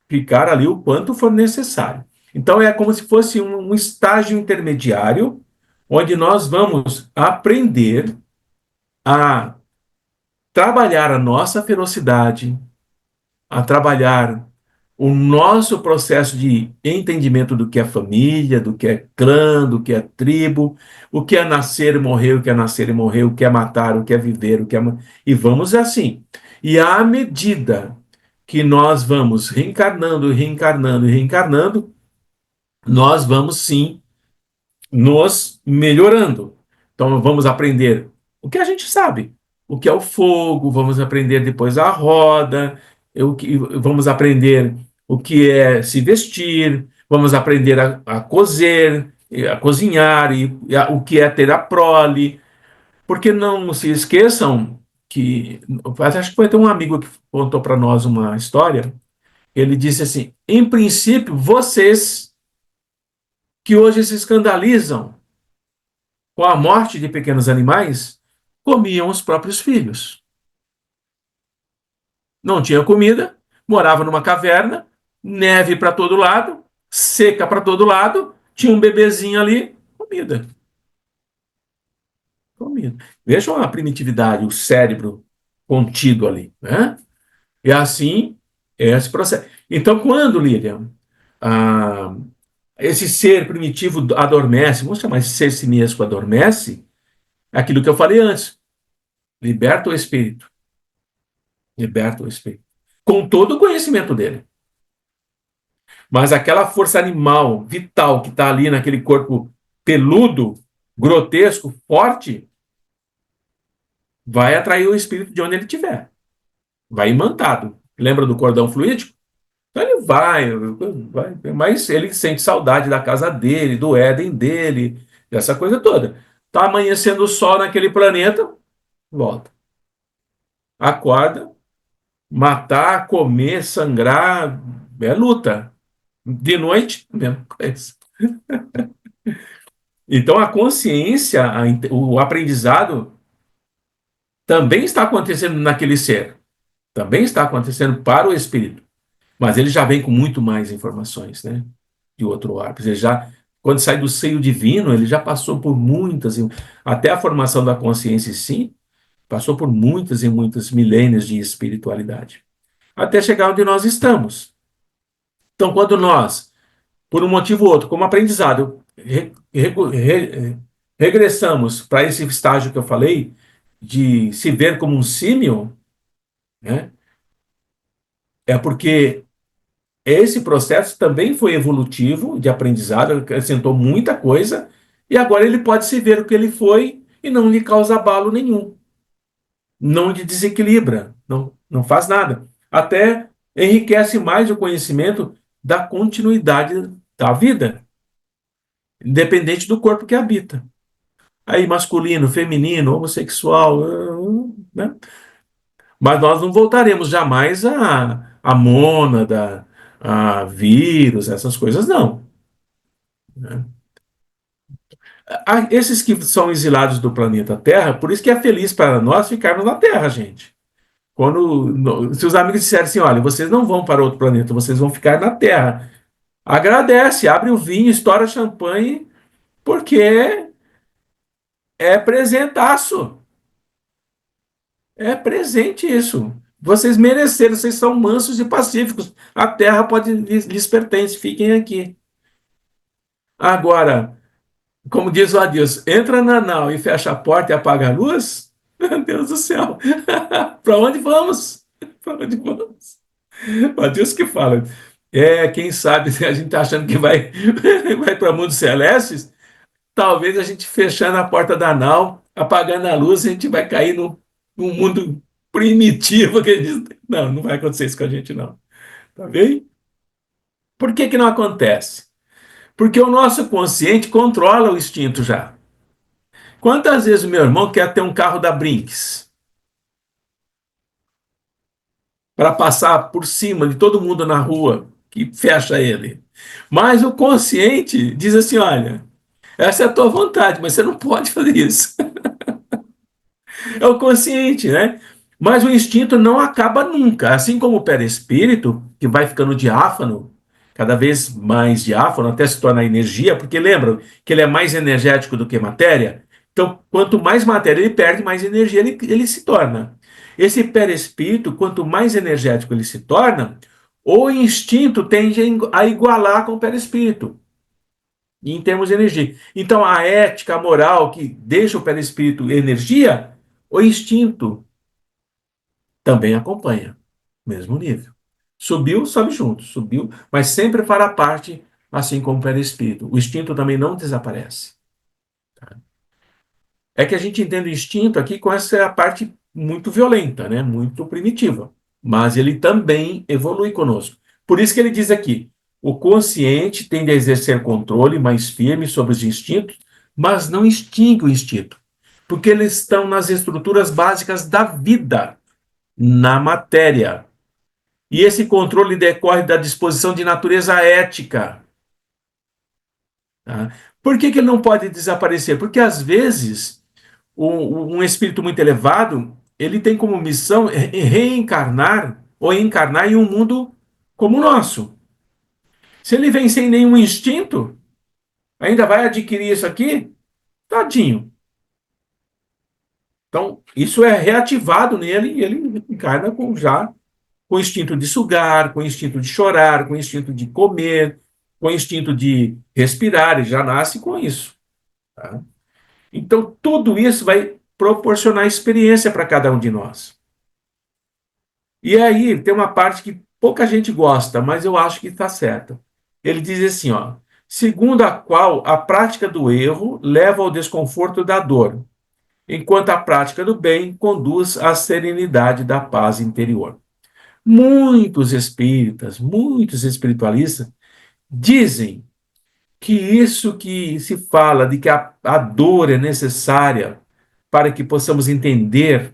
ficar ali o quanto for necessário. Então é como se fosse um estágio intermediário, onde nós vamos aprender a trabalhar a nossa ferocidade, a trabalhar o nosso processo de entendimento do que é família, do que é clã, do que é tribo, o que é nascer e morrer, o que é nascer e morrer, o que é matar, o que é viver, o que é... E vamos assim. E à medida que nós vamos reencarnando, reencarnando e reencarnando, nós vamos sim nos melhorando. Então, vamos aprender o que a gente sabe, o que é o fogo, vamos aprender depois a roda, vamos aprender o que é se vestir, vamos aprender a cozer, a cozinhar, o que é ter a prole, porque não se esqueçam que, acho que foi até um amigo que contou para nós uma história, ele disse assim, em princípio, vocês que hoje se escandalizam com a morte de pequenos animais, comiam os próprios filhos. Não tinha comida, morava numa caverna, neve para todo lado, seca para todo lado, tinha um bebezinho ali, comida. Comida. Vejam a primitividade, o cérebro contido ali, né? E assim é esse processo. Então, quando, Lilian, ah, esse ser primitivo adormece, vamos chamar esse ser simiesco adormece, é aquilo que eu falei antes, liberta o espírito. Liberta o espírito. Com todo o conhecimento dele. Mas aquela força animal, vital, que está ali naquele corpo peludo, grotesco, forte, vai atrair o espírito de onde ele estiver. Vai imantado. Lembra do cordão fluídico? Então ele vai, mas ele sente saudade da casa dele, do Éden dele, dessa coisa toda. Está amanhecendo o sol naquele planeta, volta. Acorda, matar, comer, sangrar, é luta. De noite, mesma coisa. Então, a consciência, o aprendizado também está acontecendo naquele ser. Também está acontecendo para o espírito. Mas ele já vem com muito mais informações, né? De outro orbe. Ele já, quando sai do seio divino, ele já passou por muitas, até a formação da consciência em si, passou por muitas e muitas milênios de espiritualidade. Até chegar onde nós estamos. Então, quando nós por um motivo ou outro, como aprendizado, regressamos para esse estágio que eu falei, de se ver como um símil, né? É porque esse processo também foi evolutivo, de aprendizado, acrescentou muita coisa, e agora ele pode se ver o que ele foi e não lhe causa abalo nenhum. Não lhe desequilibra, não faz nada. Até enriquece mais o conhecimento da continuidade da vida, independente do corpo que habita. Aí, masculino, feminino, homossexual, né? Mas nós não voltaremos jamais a mônada, a vírus, essas coisas, não. Né? Esses que são exilados do planeta Terra, por isso que é feliz para nós ficarmos na Terra, gente. Se os amigos disserem assim, olha, vocês não vão para outro planeta, vocês vão ficar na Terra. Agradece, abre o vinho, estoura champanhe, porque é presentaço. É presente isso. Vocês mereceram, vocês são mansos e pacíficos. A terra lhes pertence, fiquem aqui. Agora, como diz o Adeus, entra na nau e fecha a porta e apaga a luz? Meu Deus do céu. Para onde vamos? Para onde vamos? O Adeus que fala. Quem sabe a gente está achando que vai para mundos celestes? Talvez a gente fechando a porta da nau, apagando a luz, a gente vai cair num mundo primitivo que diz, não, não vai acontecer isso com a gente, não. Tá bem? Por que que não acontece? Porque o nosso consciente controla o instinto já. Quantas vezes o meu irmão quer ter um carro da Brinks para passar por cima de todo mundo na rua que fecha ele? Mas o consciente diz assim, olha, essa é a tua vontade, mas você não pode fazer isso. É o consciente, né? Mas o instinto não acaba nunca. Assim como o perispírito, que vai ficando diáfano, cada vez mais diáfano, até se tornar energia, porque lembra que ele é mais energético do que matéria? Então, quanto mais matéria ele perde, mais energia ele se torna. Esse perispírito, quanto mais energético ele se torna, o instinto tende a igualar com o perispírito em termos de energia. Então, a ética, a moral que deixa o perispírito energia, o instinto também acompanha, mesmo nível. Subiu, sobe junto, subiu, mas sempre fará parte, assim como o perispírito. O instinto também não desaparece. É que a gente entende o instinto aqui com essa parte muito violenta, né? Muito primitiva. Mas ele também evolui conosco. Por isso que ele diz aqui: o consciente tende a exercer controle mais firme sobre os instintos, mas não extingue o instinto, porque eles estão nas estruturas básicas da vida, na matéria. E esse controle decorre da disposição de natureza ética. Tá? Por que que ele não pode desaparecer? Porque às vezes um espírito muito elevado, ele tem como missão reencarnar ou encarnar em um mundo como o nosso. Se ele vem sem nenhum instinto, ainda vai adquirir isso aqui? Tadinho. Então, isso é reativado nele e ele encarna com o instinto de sugar, com o instinto de chorar, com o instinto de comer, com o instinto de respirar, ele já nasce com isso. Tá? Então, tudo isso vai proporcionar experiência para cada um de nós. E aí tem uma parte que pouca gente gosta, mas eu acho que está certa. Ele diz assim, ó, segundo a qual a prática do erro leva ao desconforto da dor, enquanto a prática do bem conduz à serenidade da paz interior. Muitos espíritas, muitos espiritualistas dizem que isso que se fala de que a dor é necessária para que possamos entender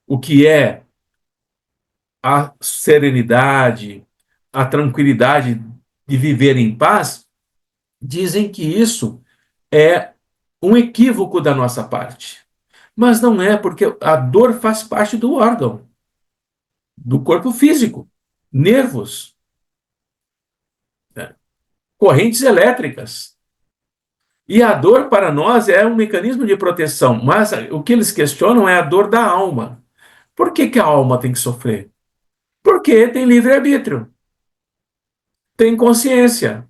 o que é a serenidade, a tranquilidade de viver em paz, dizem que isso é um equívoco da nossa parte. Mas não é, porque a dor faz parte do órgão, do corpo físico, nervos, né? Correntes elétricas. E a dor para nós é um mecanismo de proteção, mas o que eles questionam é a dor da alma. Por que que a alma tem que sofrer? Porque tem livre-arbítrio, tem consciência.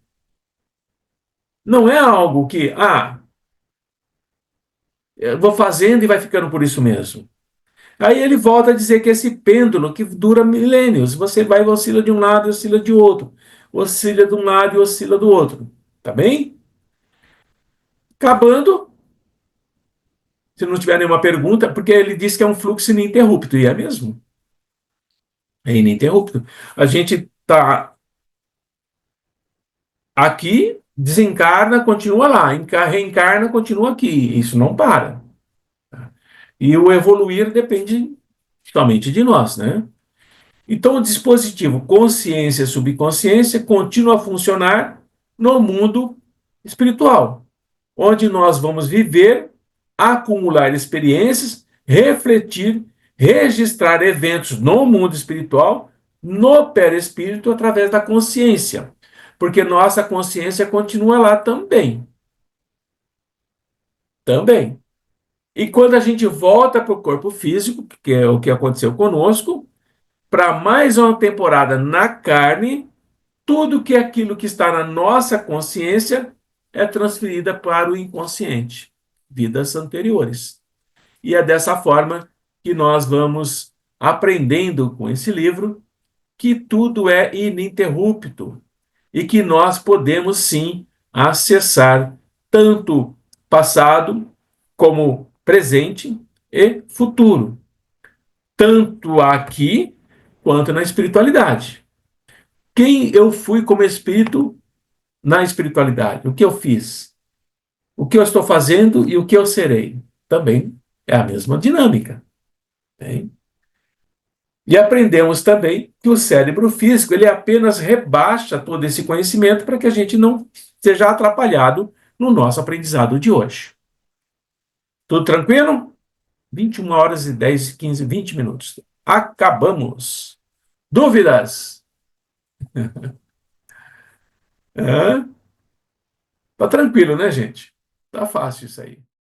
Não é algo que, eu vou fazendo e vai ficando por isso mesmo. Aí ele volta a dizer que esse pêndulo que dura milênios, você vai e oscila de um lado e oscila de outro, oscila de um lado e oscila do outro, tá bem? Acabando, se não tiver nenhuma pergunta, porque ele diz que é um fluxo ininterrupto, e é mesmo, é ininterrupto. A gente está aqui, desencarna, continua lá, reencarna, continua aqui, isso não para. E o evoluir depende somente de nós, né? Então, o dispositivo consciência e subconsciência continua a funcionar no mundo espiritual. onde nós vamos viver, acumular experiências, refletir, registrar eventos no mundo espiritual, no perispírito, através da consciência. Porque nossa consciência continua lá também. Também. E quando a gente volta para o corpo físico, que é o que aconteceu conosco, para mais uma temporada na carne, tudo que aquilo que está na nossa consciência é transferida para o inconsciente, vidas anteriores. E é dessa forma que nós vamos aprendendo com esse livro que tudo é ininterrupto e que nós podemos sim acessar tanto passado como presente e futuro, tanto aqui quanto na espiritualidade. Quem eu fui como espírito na espiritualidade? O que eu fiz? O que eu estou fazendo e o que eu serei? Também é a mesma dinâmica. Bem? E aprendemos também que o cérebro físico ele apenas rebaixa todo esse conhecimento para que a gente não seja atrapalhado no nosso aprendizado de hoje. Tudo tranquilo? 21 horas e 10, 15, 20 minutos. Acabamos. Dúvidas? Tá tranquilo, né, gente? Tá fácil isso aí.